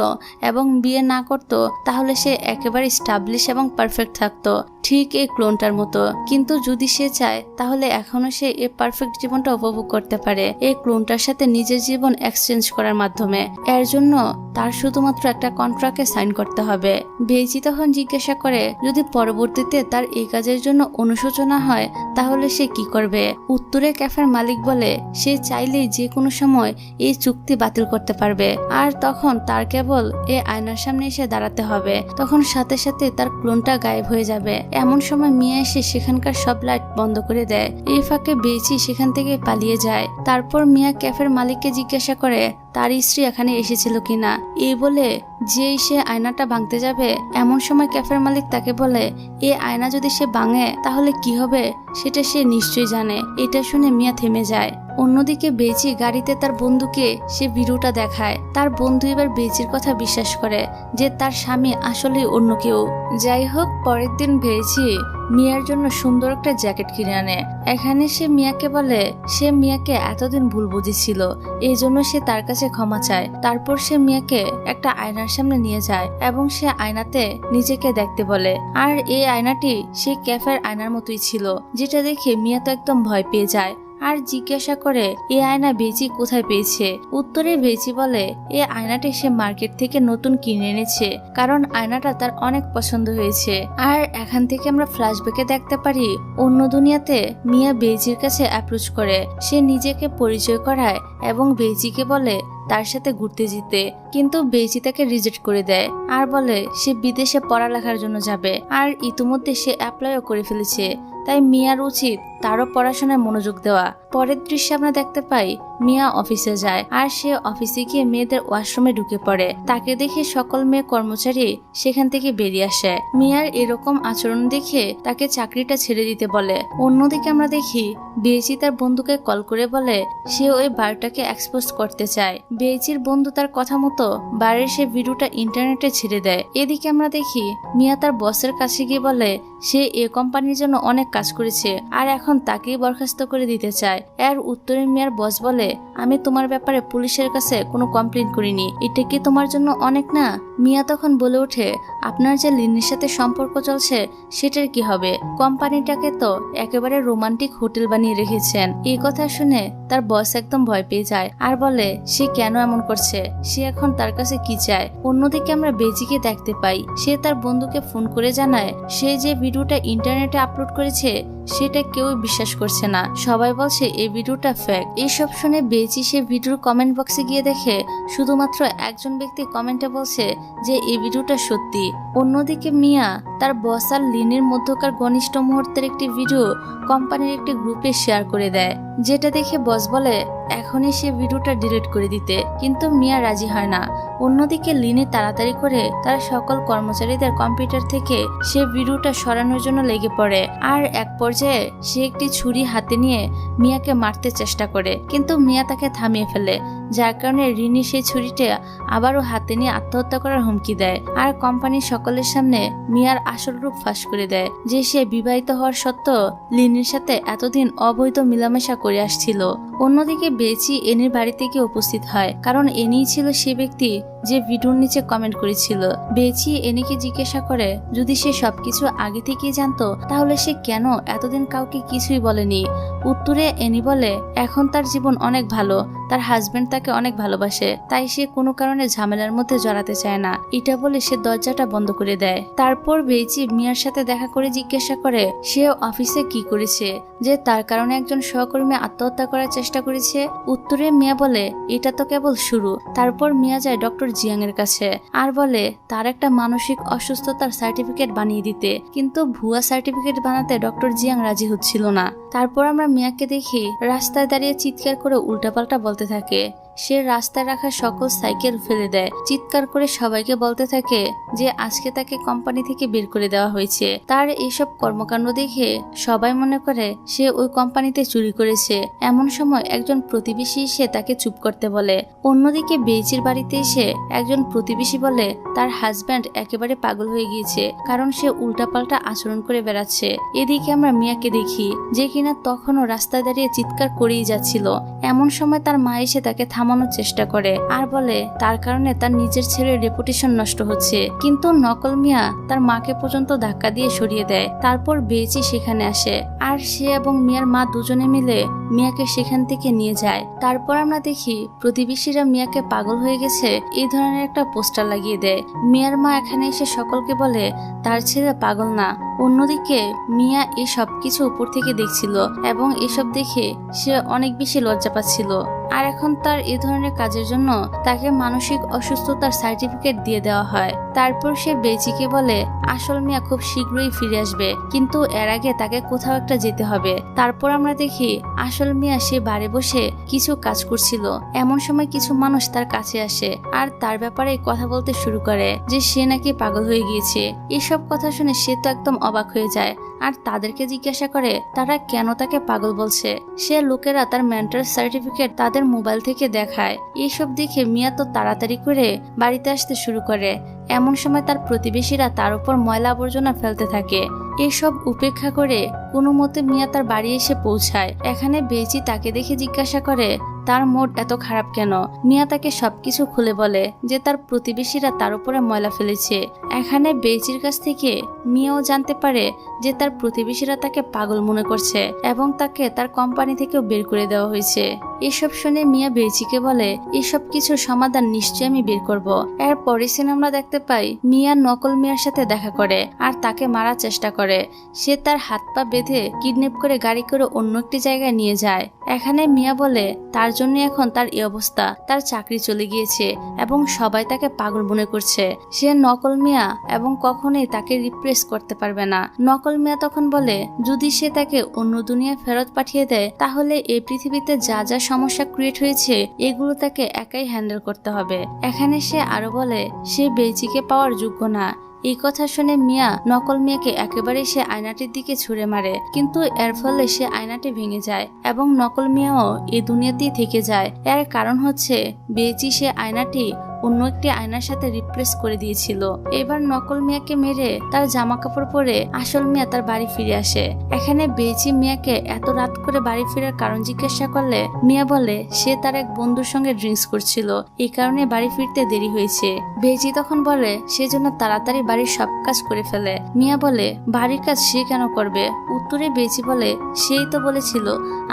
A: এবং বিয়ে না করত তাহলে সে একেবারে স্টাবলিশ এবং পারফেক্ট থাকতো, ঠিক এই ক্লোনটার মতো। কিন্তু যদি সে চায় তাহলে এখনো সে এই পারফেক্ট জীবনটা উপভোগ করতে পারে এই ক্লোনটার সাথে নিজের জীবন এক্সচেঞ্জ করার মাধ্যমে। এর জন্য তার শুধুমাত্র একটা কন্ট্রাক্টে সাইন করতে হবে। বেচি তখন জিজ্ঞাসা করে যদি পরবর্তীতে তার এই কাজের জন্য অনুশোচনা হয় তাহলে সে কি করবে। উত্তরে ক্যাফের মালিক বলে সে চাইলেই যে কোনো সময় এই চুক্তি বাতিল করতে পারবে, আর তখন তার কেবল এই আয়নার সামনে এসে দাঁড়াতে হবে। তখন সাথে সাথে তার ক্লোনটা গায়েব হয়ে যাবে। এমন সময় মিয়া এসে সেখানকার সব লাইট বন্ধ করে দেয়। এই ফাঁকে বেচি সেখান থেকে পালিয়ে যায়। তারপর মিয়া ক্যাফের মালিককে জিজ্ঞাসা করে তার স্ত্রী এখানে এসেছিল কিনা। এই বলে যে সে আয়নাটা ভাঙতে যাবে, এমন সময় ক্যাফের মালিক তাকে বলে এই আয়না যদি সে ভাঙে তাহলে কি হবে সেটা সে নিশ্চয়ই জানে। এটা শুনে মিয়া থেমে যায়। অন্যদিকে বেচি গাড়িতে তার বন্ধুকে সে ভিডিওটা দেখায়। তার বন্ধু এবার বেচির কথা বিশ্বাস করে যে তার স্বামী আসলেই অন্য কেউ। যাই হোক, পরের দিন বেচি মিয়ার জন্য সুন্দর একটা জ্যাকেট কিনে আনে। এখানে সে মিয়াকে বলে সে মিয়াকে এতদিন ভুল বুঝেছিল, এই জন্য সে তার কাছে ক্ষমা চায়। তারপর সে মিয়াকে একটা আয়নার সামনে নিয়ে যায় এবং সে আয়নাতে নিজেকে দেখতে বলে। আর এই আয়নাটি সে ক্যাফের আয়নার মতোই ছিল, যেটা দেখে মিয়া তো একদম ভয় পেয়ে যায় আর জিজ্ঞাসা করে এই আয়না বেচি কোথায় পেয়েছে। উত্তরে বেচি বলে এই আয়নাটি সে মার্কেট থেকে নতুন কিনে এনেছে, কারণ আয়নাটা তার অনেক পছন্দ হয়েছে। আর এখান থেকে আমরা ফ্ল্যাশব্যাকে দেখতে পারি অন্য দুনিয়াতে মিয়া বেচির কাছে অ্যাপ্রোচ করে, সে নিজেকে পরিচয় করায় এবং বেচিকে বলে তার সাথে ঘুরতে যেতে, কিন্তু বেচি তাকে রিজেক্ট করে দেয় আর বলে সে বিদেশে পড়ালেখার জন্য যাবে আর ইতিমধ্যে সে অ্যাপ্লাইও করে ফেলেছে, তাই মিয়ার উচিত তারও পড়াশোনায় মনোযোগ দেওয়া। পরের দৃশ্যে আমরা দেখতে পাই মিয়া অফিসে যায় আর সে অফিসে গিয়ে মেয়েদের ওয়াশরুমে ঢুকে পড়ে। তাকে দেখে সকল মেয়ে কর্মচারী সেখান থেকে বেরিয়ে আসে। মিয়ার এরকম আচরণ দেখে তাকে চাকরিটা ছেড়ে দিতে বলে। অন্যদিকে আমরা দেখি বেচি তার বন্ধুকে কল করে বলে সে ওই বারটাকে এক্সপোজ করতে চায়। বেচির বন্ধু তার কথা মতো বারের সে ভিডিওটা ইন্টারনেটে ছেড়ে দেয়। এদিকে আমরা দেখি মিয়া তার বসের কাছে গিয়ে বলে সে এ কোম্পানির জন্য অনেক কাজ করেছে আর এখন তাকেই বরখাস্ত করে দিতে চায়। এর উত্তরে মিয়ার বস বলে আমি তোমার ব্যাপারে পুলিশের কাছে কোনো কমপ্লেন করিনি, এটা কি তোমার জন্য অনেক না। মিয়া তখন বলে ওঠে আপনার যে লিনির সাথে সম্পর্ক চলছে সেটার কি হবে, কোম্পানিটাকে তো একেবারে রোমান্টিক হোটেল বানিয়ে রেখেছেন। এই কথা শুনে তার বস একদম ভয় পেয়ে যায় আর বলে সে কেন এমন করছে, সে এখন তার কাছে কি চায়। অন্যদিকে আমরা বেচিকে দেখতে পাই সে তার বন্ধুকে ফোন করে জানায় সে যে ভিডিওটা ইন্টারনেটে আপলোড করেছে সেটা কেউ বিশ্বাস করছে না, সবাই বলছে এই ভিডিওটা ফেক। এইসব শুনে বেচি সে ভিডিওর কমেন্ট বক্সে গিয়ে দেখে শুধুমাত্র একজন ব্যক্তি কমেন্টে বলছে যে এই ভিডিওটা সত্যি। অন্যদিকে মিয়া তার বস আর লিনের মধ্যকার ঘনিষ্ঠ মুহূর্তের একটি ভিডিও কোম্পানির একটি গ্রুপে শেয়ার করে দেয়, যেটা দেখে বস বলে এখনই সে ভিডিওটা ডিলিট করে দিতে, কিন্তু মিয়া রাজি হয় না। অন্যদিকে লিনে তাড়াতাড়ি করে তার সকল কর্মচারীদের কম্পিউটার থেকে সে ভিডিওটা সরানোর জন্য লেগে পড়ে, আর এক পর্যায়ে সে একটি ছুরি হাতে নিয়ে মিয়াকে মারতে চেষ্টা করে, কিন্তু মিয়া তাকে থামিয়ে ফেলে, যার কারণে রিনি সেই ছুরিটা আবারও হাতে নিয়ে আত্মহত্যা করার হুমকি দেয়, আর কোম্পানির সকলের সামনে মিয়ার আসল রূপ ফাঁস করে দেয়, যে সে বিবাহিত হওয়ার সত্ত্বেও লিনির সাথে এতদিন অবৈধ মেলামেশা করে আসছিল। অন্যদিকে বেচি এনির বাড়িতে গিয়ে উপস্থিত হয়, কারণ এনিই ছিল সে ব্যক্তি যে ভিডিওর নিচে কমেন্ট করেছিল। বেচি এনিকে জিজ্ঞাসা করে যদি সে সবকিছু আগে থেকেই জানতো তাহলে সে কেন এতদিন কাউকে কিছুই বলেনি। উত্তরে এনি বলে এখন তার জীবন অনেক ভালো, তার হাজবেন্ড তাকে অনেক ভালোবাসে, তাই সে কোনো কারণে ঝামেলার মধ্যে জড়াতে চায় না। এটা বলে সে দরজাটা বন্ধ করে দেয়। তারপর বেচি মিয়ার সাথে দেখা করে জিজ্ঞাসা করে সে অফিসে কি করেছে, যে তার কারণে একজন সহকর্মী আত্মহত্যা করার চেষ্টা করেছে। উত্তরে মিয়া বলে এটা তো কেবল শুরু। তারপর মিয়া যায় ডক্টর জিয়াং এর কাছে আর বলে তার একটা মানসিক অসুস্থতার সার্টিফিকেট বানিয়ে দিতে, কিন্তু ভুয়া সার্টিফিকেট বানাতে ডক্টর জিয়াং রাজি হচ্ছিল না। তারপর আমরা মিয়াকে দেখি রাস্তায় দাঁড়িয়ে চিৎকার করে উল্টাপাল্টা বলতে থাকে। সে রাস্তায় রাখা সকল সাইকেল ফেলে দেয়, চিৎকার করে সবাইকে বলতে থাকে যে আজকে তাকে কোম্পানি থেকে বের করে দেওয়া হয়েছে। তার এইসব কর্মকাণ্ড দেখে সবাই মনে করে সে ওই কোম্পানিতে চুরি করেছে। এমন সময় একজন প্রতিবেশী এসে তাকে চুপ করতে বলে। অন্যদিকে বেইজির বাড়িতে এসে একজন প্রতিবেশী বলে তার হাজব্যান্ড একেবারে পাগল হয়ে গিয়েছে, কারণ সে উল্টাপাল্টা আচরণ করে বেড়াচ্ছে। এদিকে আমরা মিয়াকে দেখি যে কিনা তখনও রাস্তায় দাঁড়িয়ে চিৎকার করেই যাচ্ছিল। এমন সময় তার মা এসে তাকে থামানোর চেষ্টা করে আর বলে তার কারণে তার নিজের ছেলের রেপুটেশন নষ্ট হচ্ছে, কিন্তু নকল মিয়া তার মাকে পর্যন্ত ধাক্কা দিয়ে সরিয়ে দেয়। তারপর বেচি সেখানে আসে আর সে এবং মিয়ার মা দুজনে মিলে মিয়াকে সেখান থেকে নিয়ে যায়। তারপর আমরা দেখি প্রতিবেশীরা মিয়াকে পাগল হয়ে গেছে এই ধরনের একটা পোস্টার লাগিয়ে দেয়। মিয়ার মা এখানে এসে সকলকে বলে তার ছেলে পাগল না। অন্যদিকে মিয়া এই সব কিছু উপর থেকে দেখছিল এবং এসব দেখে সে অনেক বেশি লজ্জা পাচ্ছিল, আর এখন তার এই ধরনের কাজের জন্য তাকে মানসিক অসুস্থতার সার্টিফিকেট দিয়ে দেওয়া হয়। তারপর সে বেচিকে বলে আসল মিয়া খুব শীঘ্রই ফিরে আসবে, কিন্তু এর আগে তাকে কোথাও একটা যেতে হবে। তারপর আমরা দেখি আসল মিয়া সে বাড়ি বসে কিছু কাজ করছিল। এমন সময় কিছু মানুষ তার কাছে আসে আর তার ব্যাপারে কথা বলতে শুরু করে যে সে নাকি পাগল হয়ে গিয়েছে। এসব কথা শুনে সে তো একদম অবাক হয়ে যায় আর তাদেরকে জিজ্ঞাসা করে তারা কেন তাকে পাগল বলছে। সে লোকেরা তার মেন্টাল সার্টিফিকেট তাদের মোবাইল থেকে দেখায়। এইসব দেখে মিয়া তো তাড়াতাড়ি করে বাড়িতে আসতে শুরু করে। এমন সময় তার প্রতিবেশীরা তার উপর ময়লা আবর্জনা ফেলতে থাকে। এসব উপেক্ষা করে কোনো মতে মিয়া তার বাড়ি এসে পৌঁছায়। এখানে বেচি তাকে দেখে জিজ্ঞাসা করে তার মুড এত খারাপ কেন। মিয়া তাকে সবকিছু খুলে বলে যে তার প্রতিবেশীরা তার উপরে ময়লা ফেলেছে। এখানে বেচির কাছ থেকে মিয়াও জানতে পারে যে তার প্রতিবেশীরা তাকে পাগল মনে করছে এবং তাকে তার কোম্পানি থেকেও বের করে দেওয়া হয়েছে। এসব শুনে মিয়া বেচিকে বলে এসব কিছুর সমাধান নিশ্চয়ই আমি বের করব। এর পরে সিনে আমরা দেখতে পাই মিয়া নকল মিয়ার সাথে দেখা করে আর তাকে মারার চেষ্টা করে। সে তার হাত পা বেঁধে কিডন্যাপ করে গাড়ি করে অন্য একটি জায়গায় নিয়ে যায়। এখানে মিয়া বলে তার জন্য এখন তার এই অবস্থা, তার চাকরি চলে গিয়েছে এবং সবাই তাকে পাগল মনে করছে। সে নকল মিয়া এবং কখনোই তাকে রিপ্লেস করতে পারবে না। নকল মিয়া তখন বলে যদি সে তাকে অন্য দুনিয়ায় ফেরত পাঠিয়ে দেয় তাহলে এই পৃথিবীতে যা যা সমস্যা ক্রিয়েট হয়েছে এগুলো তাকে একাই হ্যান্ডেল করতে হবে। এখানে সে আরো বলে সে বেচিকে পাওয়ার যোগ্য না। এই কথা শুনে মিয়া নকল মিয়াকে একেবারে সে আয়নাটির দিকে ছুঁড়ে মারে, কিন্তু এর ফলে সে আয়নাটি ভেঙে যায় এবং নকল মিয়াও এই দুনিয়াতেই থেকে যায়। এর কারণ হচ্ছে বেচি সে আয়নাটি অন্য একটি আয়নার সাথে রিপ্লেস করে দিয়েছিল। এবার নকল মিয়াকে মেরে তার জামা কাপড় পরে আসল মিয়া তার বাড়ি ফিরে আসে। এখানে বেচি মিয়াকে এত রাত করে বাড়ি ফেরার কারণ জিজ্ঞাসা করলে মিয়া বলে সে তার এক বন্ধুর সঙ্গে ড্রিঙ্কস করছিল, এই কারণে বাড়ি ফিরতে দেরি হয়েছে। বেচি তখন বলে সেজন্য তাড়াতাড়ি বাড়ির সব কাজ করে ফেলে। মিয়া বলে বাড়ির কাজ সে কেন করবে। উত্তরে বেচি বলে সেই তো বলেছিল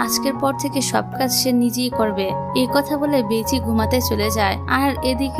A: আজকের পর থেকে সব কাজ সে নিজেই করবে। এই কথা বলে বেচি ঘুমাতে চলে যায় আর এদিকে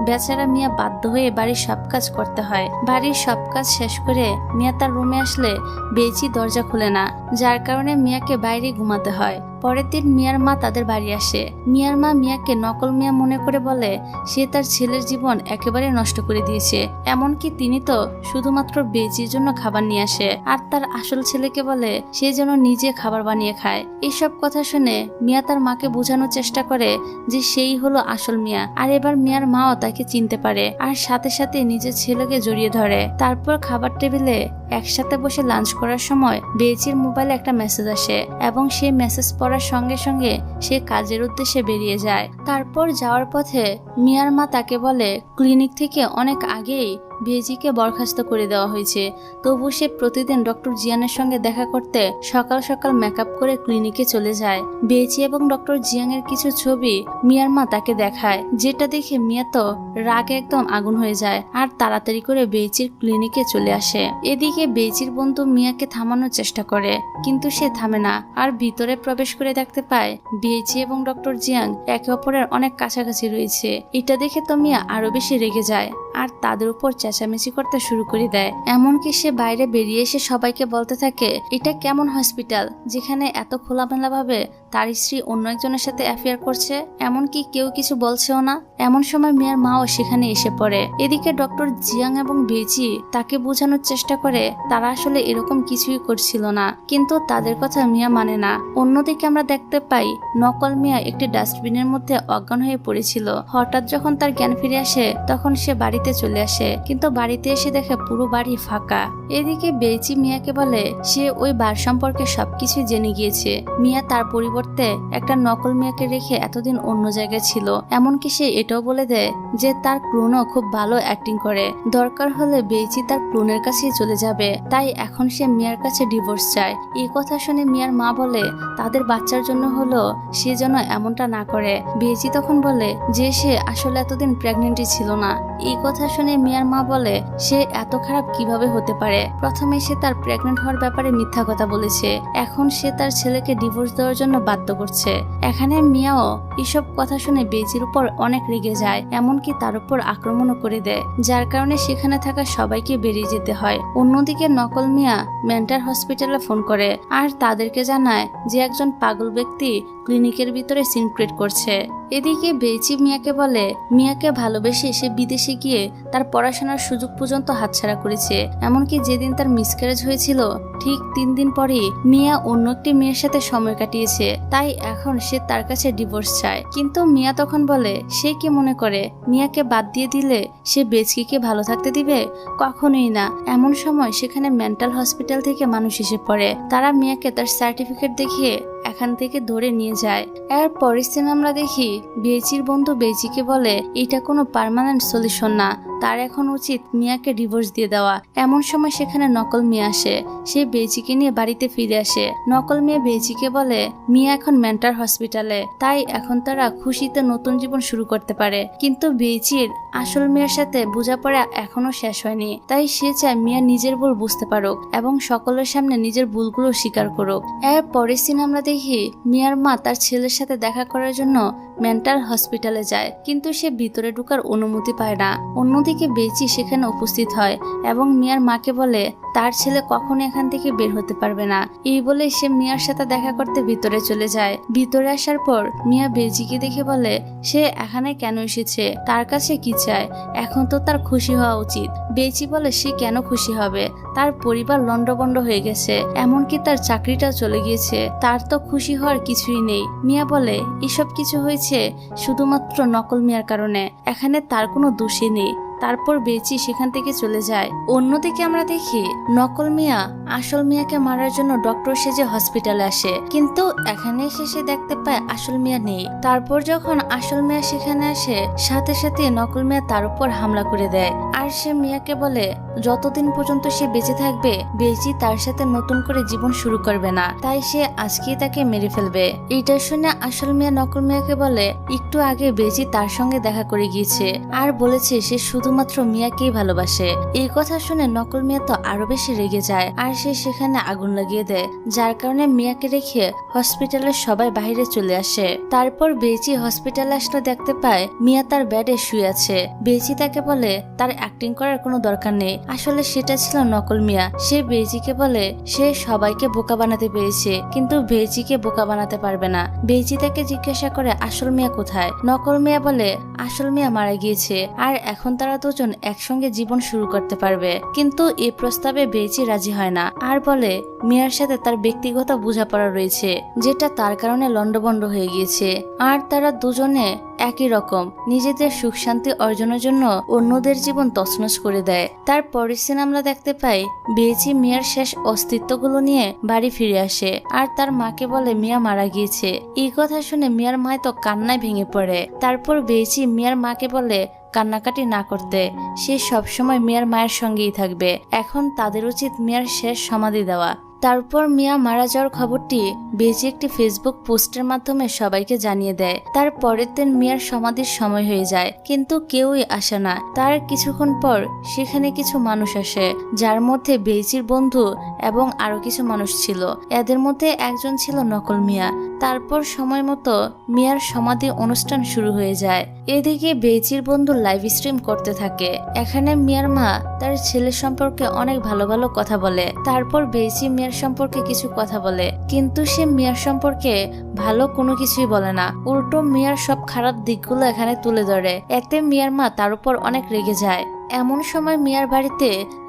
A: বেচারা মিয়া বাধ্য হয়ে বাড়ির সব কাজ করতে হয়। বাড়ির সব কাজ শেষ করে মিয়া তার রুমে আসলে বেচি দরজা খুলে না, যার কারণে মিয়াকে বাইরে ঘুমাতে হয়। পরের দিন মিয়ার মা তাদের বাড়ি আসে। মিয়ার মা মিয়াকে নকল মিয়া মনে করে বলে সে তার ছেলের জীবন একেবারে নষ্ট করে দিয়েছে, এমনকি তিনি তো শুধুমাত্র বেজির জন্য খাবার নিয়ে আসে, আর তার আসল ছেলেকে বলে সে যেন নিজে খাবার বানিয়ে খায়। এইসব কথা শুনে মিয়া তার মাকে বোঝানোর চেষ্টা করে যে সেই হলো আসল মিয়া। আর এবার মিয়ার মাও তাকে চিনতে পারে আর সাথে সাথে নিজের ছেলেকে জড়িয়ে ধরে। তারপর খাবার টেবিলে একসাথে বসে লাঞ্চ করার সময় বেজির মোবাইলে একটা মেসেজ আসে এবং সেই মেসেজ পড়ার সঙ্গে সঙ্গে সে কাজের উদ্দেশ্যে বেরিয়ে যায়। তারপর যাওয়ার পথে মিয়ার মা তাকে বলে ক্লিনিক থেকে অনেক আগেই বেজিকে বরখাস্ত করে দেওয়া হয়েছে, তবু সে প্রতিদিন ডক্টর জিয়ানের সঙ্গে দেখা করতে সকাল সকাল মেকআপ করে ক্লিনিকে চলে যায়। বেজি এবং ডক্টর জিয়াংয়ের কিছু ছবি মিয়ার মা তাকে দেখায়, যেটা দেখে মিয়া তো রাগে একদম আগুন হয়ে যায় আর তাড়াতাড়ি করে বেজির ক্লিনিকে চলে আসে। এদিকে বেজির বন্ধু মিয়াকে থামানোর চেষ্টা করে, কিন্তু সে থামে না আর ভিতরে প্রবেশ করে দেখতে পায় বেজি এবং ডক্টর জিয়াং একে অপরের অনেক কাছাকাছি রয়েছে। এটা দেখে তো মিয়া আরো বেশি রেগে যায় আর তাদের উপর চেঁচামেচি করতে শুরু করে দেয়। এমনকি সে বাইরে বেরিয়ে এসে সবাইকে বলতে থাকে এটা কেমন হসপিটাল যেখানে এত খোলামেলা ভাবে তার স্ত্রী অন্য একজনের সাথে অ্যাফেয়ার করছে, এমনকি কেউ কিছু বলছেও না। এমন সময় মিয়ার মাও সেখানে এসে পড়ে। এদিকে ডক্টর জিয়াং এবং বেজি তাকে বোঝানোর চেষ্টা করে তারা আসলে এরকম কিছুই করছিল না, কিন্তু তাদের কথা মিয়া মানে না। অন্যদিকে আমরা দেখতে পাই নকল মিয়া একটি ডাস্টবিনের মধ্যে অজ্ঞান হয়ে পড়েছিল। হঠাৎ যখন তার জ্ঞান ফিরে আসে তখন সে বাড়িতে চলে আসে, কিন্তু বাড়িতে এসে দেখে পুরো বাড়ি ফাঁকা। এদিকে বেজি মিয়াকে বলে সে ওই বার সম্পর্কে সবকিছু জেনে গিয়েছে। মিয়া তার পরিবর্তে একটা নকল মিয়াকে রেখে এতদিন অন্য জায়গায় ছিল। এমনকি সে এটাও বলে দেয় যে তার ক্লোনও খুব ভালো অ্যাক্টিং করে, দরকার হলে বেজি তার ক্লোনের কাছেই চলে যাবে। তাই এখন সে মিয়ার কাছে ডিভোর্স চায়। এই কথা শুনে মিয়ার মা বলে তাদের বাচ্চার জন্য হলো সে যেন এমনটা না করে। বেজি তখন বলে যে সে আসলে এতদিন প্রেগনেন্টই ছিল না। এই কথা শুনে মিয়ার মা বলে সে এত খারাপ কিভাবে হতে পারে, প্রথমে সে তার প্রেগনেন্ট হওয়ার ব্যাপারে মিথ্যা কথা বলেছে, এখন সে তার ছেলেকে ডিভোর্স দেওয়ার জন্য বাধ্য করছে। এখানে মিয়াও এসব কথা শুনে বেজির উপর অনেক রেগে যায়, এমনকি তার উপর আক্রমণও করে দেয়, যার কারণে সেখানে থাকা সবাইকে বেরিয়ে যেতে হয়। অন্যদিকে নকল মিয়া মেন্টাল হসপিটালে ফোন করে আর তাদেরকে জানায় যে একজন পাগল ব্যক্তি ক্লিনিকের ভিতরে সিন ক্রিয়েট করছে। এদিকে বেজি মিয়াকে বলে মিয়াকে ভালোবেসে সে বিদেশে গিয়ে তার পড়াশোনার সুযোগ পর্যন্ত হাতছাড়া করেছে, এমনকি যেদিন তার মিসক্যারেজ হয়েছিল ঠিক 3 দিন পরে মিয়া অন্য একটি মেয়ের সাথে সময় কাটিয়েছে, তাই এখন সে তার কাছে ডিভোর্স চায়। কিন্তু মিয়া তখন বলে সে কি মনে করে মিয়াকে বাদ দিয়ে দিলে সে বেজকিকে ভালো থাকতে দিবে? কখনোই না। এমন সময় সেখানে মেন্টাল হসপিটাল থেকে মানুষ এসে পড়ে, তারা মিয়াকে তার সার্টিফিকেট দেখিয়ে এখান থেকে ধরে নিয়ে যায়। এর পরের দিন আমরা দেখি বেজির বন্ধু বেজিকে বলে এটা কোনো পার্মানেন্ট সলিউশন না, তার এখন উচিত মিয়াকে ডিভোর্স দিয়ে দেওয়া। এমন সময় সেখানে নকল মিয়া আসে, সে বেজিকে নিয়ে বাড়িতে ফিরে আসে। নকল মিয়া বেজিকে বলে মিয়া এখন মেন্টাল হসপিটালে, তাই এখন তারা খুশিতে নতুন জীবন শুরু করতে পারে। কিন্তু বেজির আসল মিয়ার সাথে বোঝাপড়া এখনো শেষ হয়নি, তাই সে চায় মিয়া নিজের ভুল বুঝতে পারুক এবং সকলের সামনে নিজের ভুলগুলো স্বীকার করুক। এর পরের দিন আমরা দেখি মিয়ার মা তার ছেলের সাথে দেখা করার জন্য মেন্টাল হসপিটালে যায়, কিন্তু সে ভিতরে ঢোকার অনুমতি পায় না। অন্যদিকে বেজি সেখানে উপস্থিত হয় এবং মিয়ার মাকে বলে তার ছেলে কখনো এখান থেকে বের হতে পারবে না। এই বলে সে মিয়ার সাথে দেখা করতে ভিতরে চলে যায়। ভিতরে আসার পর মিয়া বেজিকে দেখে বলে সে এখানে কেন এসেছে, তার কাছে কি চায়, এখন তো তার খুশি হওয়া উচিত। বেজি বলে সে কেন খুশি হবে, তার পরিবার লন্ডভন্ড হয়ে গেছে, এমনকি তার চাকরিটাও চলে গিয়েছে, তার তো খুশি হওয়ার কিছুই নেই। মিয়া বলে এসব কিছু হয়েছে শুধুমাত্র নকল মিয়ার কারণে, এখানে তার কোনো দোষই নেই। তারপর বেজি সেখান থেকে চলে যায়। অন্যদিকে আমরা দেখি নকল মিয়া আসল মিয়াকে মারার জন্য ডক্টর সেজে হসপিটালে আসে, কিন্তু এখানে এসে সে দেখতে পায় আসল মিয়া নেই। তারপর যখন আসল মিয়া সেখানে আসে সাথে সাথে নকল মিয়া তার উপর হামলা করে দেয় আর সে মিয়াকে বলে যতদিন পর্যন্ত সে বেঁচে থাকবে বেজি তার সাথে নতুন করে জীবন শুরু করবে না, তাই সে আজকেই তাকে মেরে ফেলবে। এটা শুনে আসল মিয়া নকল মিয়াকে বলে একটু আগে বেজি তার সঙ্গে দেখা করে গিয়েছে আর বলেছে সে শুধুমাত্র মিয়াকেই ভালোবাসে। এই কথা শুনে নকল মিয়া তো আরো বেশি রেগে যায় আর সে সেখানে আগুন লাগিয়ে দেয়, যার কারণে মিয়াকে রেখে হসপিটালের সবাই বাইরে চলে আসে। তারপর বেজি হসপিটালে আসলে দেখতে পায় মিয়া তার বেডে শুয়ে আছে। বেজি তাকে বলে তার অ্যাক্টিং করার কোনো দরকার নেই, আসলে সেটা ছিল নকল নকল মিয়া। সে বেইজিকে বলে সে সবাইকে বোকা বানাতে পেরেছে, কিন্তু বেইজিকে বোকা বানাতে পারবে না। বেইজি তাকে জিজ্ঞাসা করে আসল মিয়া কোথায়। নকল মিয়া বলে আসল মিয়া মারা গিয়েছে, আর এখন তারা দুজন একসঙ্গে জীবন শুরু করতে পারবে। কিন্তু এই প্রস্তাবে বেইজি রাজি হয় না, আর বলে মিয়ার সাথে তার ব্যক্তিগত বোঝাপড়া রয়েছে, যেটা তার কারণে লন্ডভন্ড হয়ে গিয়েছে। আর তারা দুজনে একই রকম নিজেদের সুখ শান্তি অর্জনের জন্য অন্যদের জীবন তছনছ করে দেয়। তার পরের সিন আমরা দেখতে পাই বেইজি মিয়ার শেষ অস্তিত্বগুলো নিয়ে বাড়ি ফিরে আসে, আর তার মাকে বলে মিয়া মারা গিয়েছে। এই কথা শুনে মিয়ার মা তো কান্নায় ভেঙে পড়ে। তারপর বেইজি মিয়ার মাকে বলে কান্নাকাটি না করতে, সে সবসময় মিয়ার মায়ের সঙ্গেই থাকবে। এখন তাদের উচিত মিয়ার শেষ সমাধি দেওয়া। তারপর মিয়া মারা যাওয়ার খবরটি বেইজি একটি ফেসবুক পোস্টের মাধ্যমে সবাইকে জানিয়ে দেয়। তার পরের দিন মিয়ার সমাধির সময় হয়ে যায়, কিন্তু কেউই আসে না। তার কিছুক্ষণ পর সেখানে কিছু মানুষ আসে, যার মধ্যে বেইজির বন্ধু এবং আরো কিছু মানুষ ছিল। এদের মধ্যে একজন ছিল নকল মিয়া। তারপর সময় মতো মিয়ার সমাধি অনুষ্ঠান শুরু হয়ে যায়। এদিকে বেইজির বন্ধু লাইভ স্ট্রিম করতে থাকে। এখানে মিয়ার মা তার ছেলে সম্পর্কে অনেক ভালো ভালো কথা বলে। তারপর বেইজি মিয়ার সম্পর্কে কিছু কথা বলে, কিন্তু সে মিয়ার সম্পর্কে ভালো কোনো কিছুই বলে না, উল্টো মিয়ার সব খারাপ দিকগুলো এখানে তুলে ধরে। এতে মিয়ার মা তার উপর অনেক রেগে যায়। এমন সময় মিয়ার বাড়িতে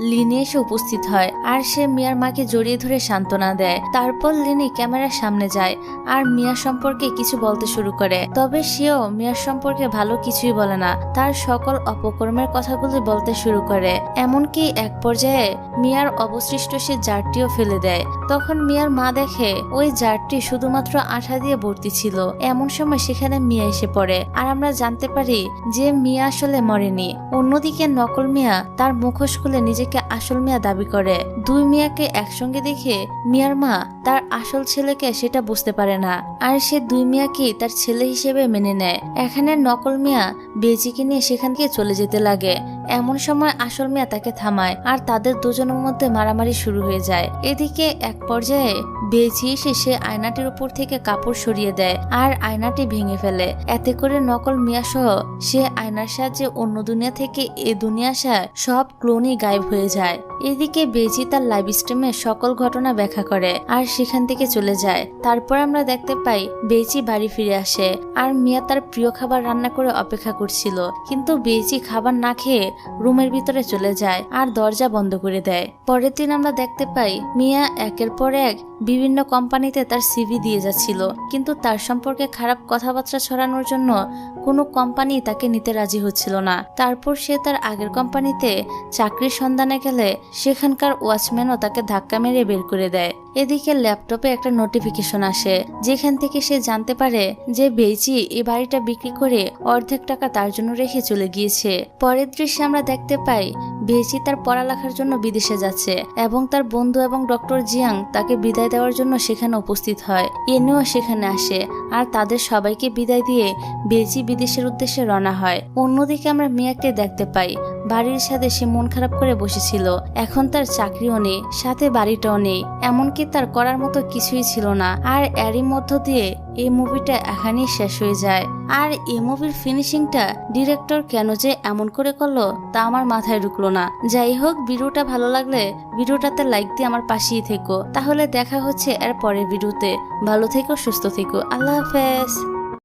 A: লিনি এসে উপস্থিত হয়, আর সে মিয়ার মাকে জড়িয়ে ধরে সান্ত্বনা দেয়। তারপর লিনি ক্যামেরার সামনে যায় আর মিয়া সম্পর্কে কিছু বলতে শুরু করে, তবে সেও মিয়ার সম্পর্কে ভালো কিছুই বলে না, তার সকল অপকর্মের কথাগুলি বলতে শুরু করে। এমনকি এক পর্যায়ে মিয়ার অবশিষ্ট সে জারটিও ফেলে দেয়। তখন মিয়ার মা দেখে ওই জারটি শুধুমাত্র আঠা দিয়ে ভর্তি ছিল। এমন সময় সেখানে মিয়া এসে পড়ে, আর আমরা জানতে পারি যে মিয়া আসলে মরেনি। অন্যদিকে নকল মিয়া তার মুখোশ খুলে নিজেকে আসল মিয়া দাবি করে। দুই মিয়াকে একসঙ্গে দেখে মিয়ার মা তার আসল ছেলেকে সেটা বুঝতে পারে না, আর সে দুই মিয়াকে তার ছেলে হিসেবে মেনে নেয়। এখানে নকল মিয়া বেইজিকে নিয়ে সেখান থেকে চলে যেতে লাগে। এমন সময় আসল মিয়া তাকে থামায়, আর তাদের দুজনের মধ্যে মারামারি শুরু হয়ে যায়। এদিকে এক পর্যায়ে বেইজি এসে সে আয়নাটির উপর থেকে কাপড় সরিয়ে দেয়, আর আয়নাটি ভেঙে ফেলে। এতে করে নকল মিয়া সহ সে আয়নার সাহায্যে অন্য দুনিয়া থেকে এ দুনিয়া আসা সব ক্লোনই গায়েব হয়ে যায়। এদিকে বেইজি তার লাইভ স্ট্রিমে সকল ঘটনা ব্যাখ্যা করে আর সেখান থেকে চলে যায়। তারপর আমরা দেখতে পাই বেইজি বাড়ি ফিরে আসে, আর মিয়া তার প্রিয় খাবার রান্না করে অপেক্ষা করছিল, কিন্তু বেইজি খাবার না খেয়ে রুমের ভিতরে চলে যায় আর দরজা বন্ধ করে দেয়। পরের দিন আমরা দেখতে পাই মিয়া একের পর এক বিভিন্ন কোম্পানিতে তার সিভি দিয়ে যাচ্ছিল, কিন্তু তার সম্পর্কে খারাপ কথাবার্তা ছড়ানোর জন্য কোনো কোম্পানি তাকে নিতে রাজি হচ্ছিল না। তারপর সে তার আগের কোম্পানিতে চাকরির সন্ধানে গেলে সেখানকার ওয়াচম্যানও তাকে ধাক্কা মেরে বের করে দেয়। এদিকে ল্যাপটপে একটা নোটিফিকেশন আসে, যেখান থেকে সে জানতে পারে যে বেইজি এই বাড়িটা বিক্রি করে অর্ধেক টাকা তার জন্য রেখে চলে গিয়েছে। পরের দৃশ্যে আমরা দেখতে পাই বেইজি তার পড়ালেখার জন্য বিদেশে যাচ্ছে, এবং তার বন্ধু এবং ডক্টর জিয়াং তাকে বিদায় দেওয়ার জন্য সেখানে উপস্থিত হয়। এনিও সেখানে আসে, আর তাদের সবাইকে বিদায় দিয়ে বেইজি বিদেশের উদ্দেশ্যে রওনা হয়। অন্যদিকে আমরা মিয়াকে দেখতে পাই বাড়ির সাথে সে মন খারাপ করে বসেছিল। এখন তার চাকরিও নেই, সাথে বাড়িটাও নেই, এমনকি তার করার মতো কিছুই ছিল না। আর এরই মধ্য দিয়ে এই মুভিটা এখানেই শেষ হয়ে যায়। আর এই মুভির ফিনিশিংটা ডিরেক্টর কেন যে এমন করে করলো তা আমার মাথায় ঢুকলো না। যাই হোক, ভিডিওটা ভালো লাগলে ভিডিওটাতে লাইক দিয়ে আমার পাশেই থেকো। তাহলে দেখা হচ্ছে এর পরের ভিডিওতে। ভালো থেকো, সুস্থ থেকো, আল্লাহ হাফেজ।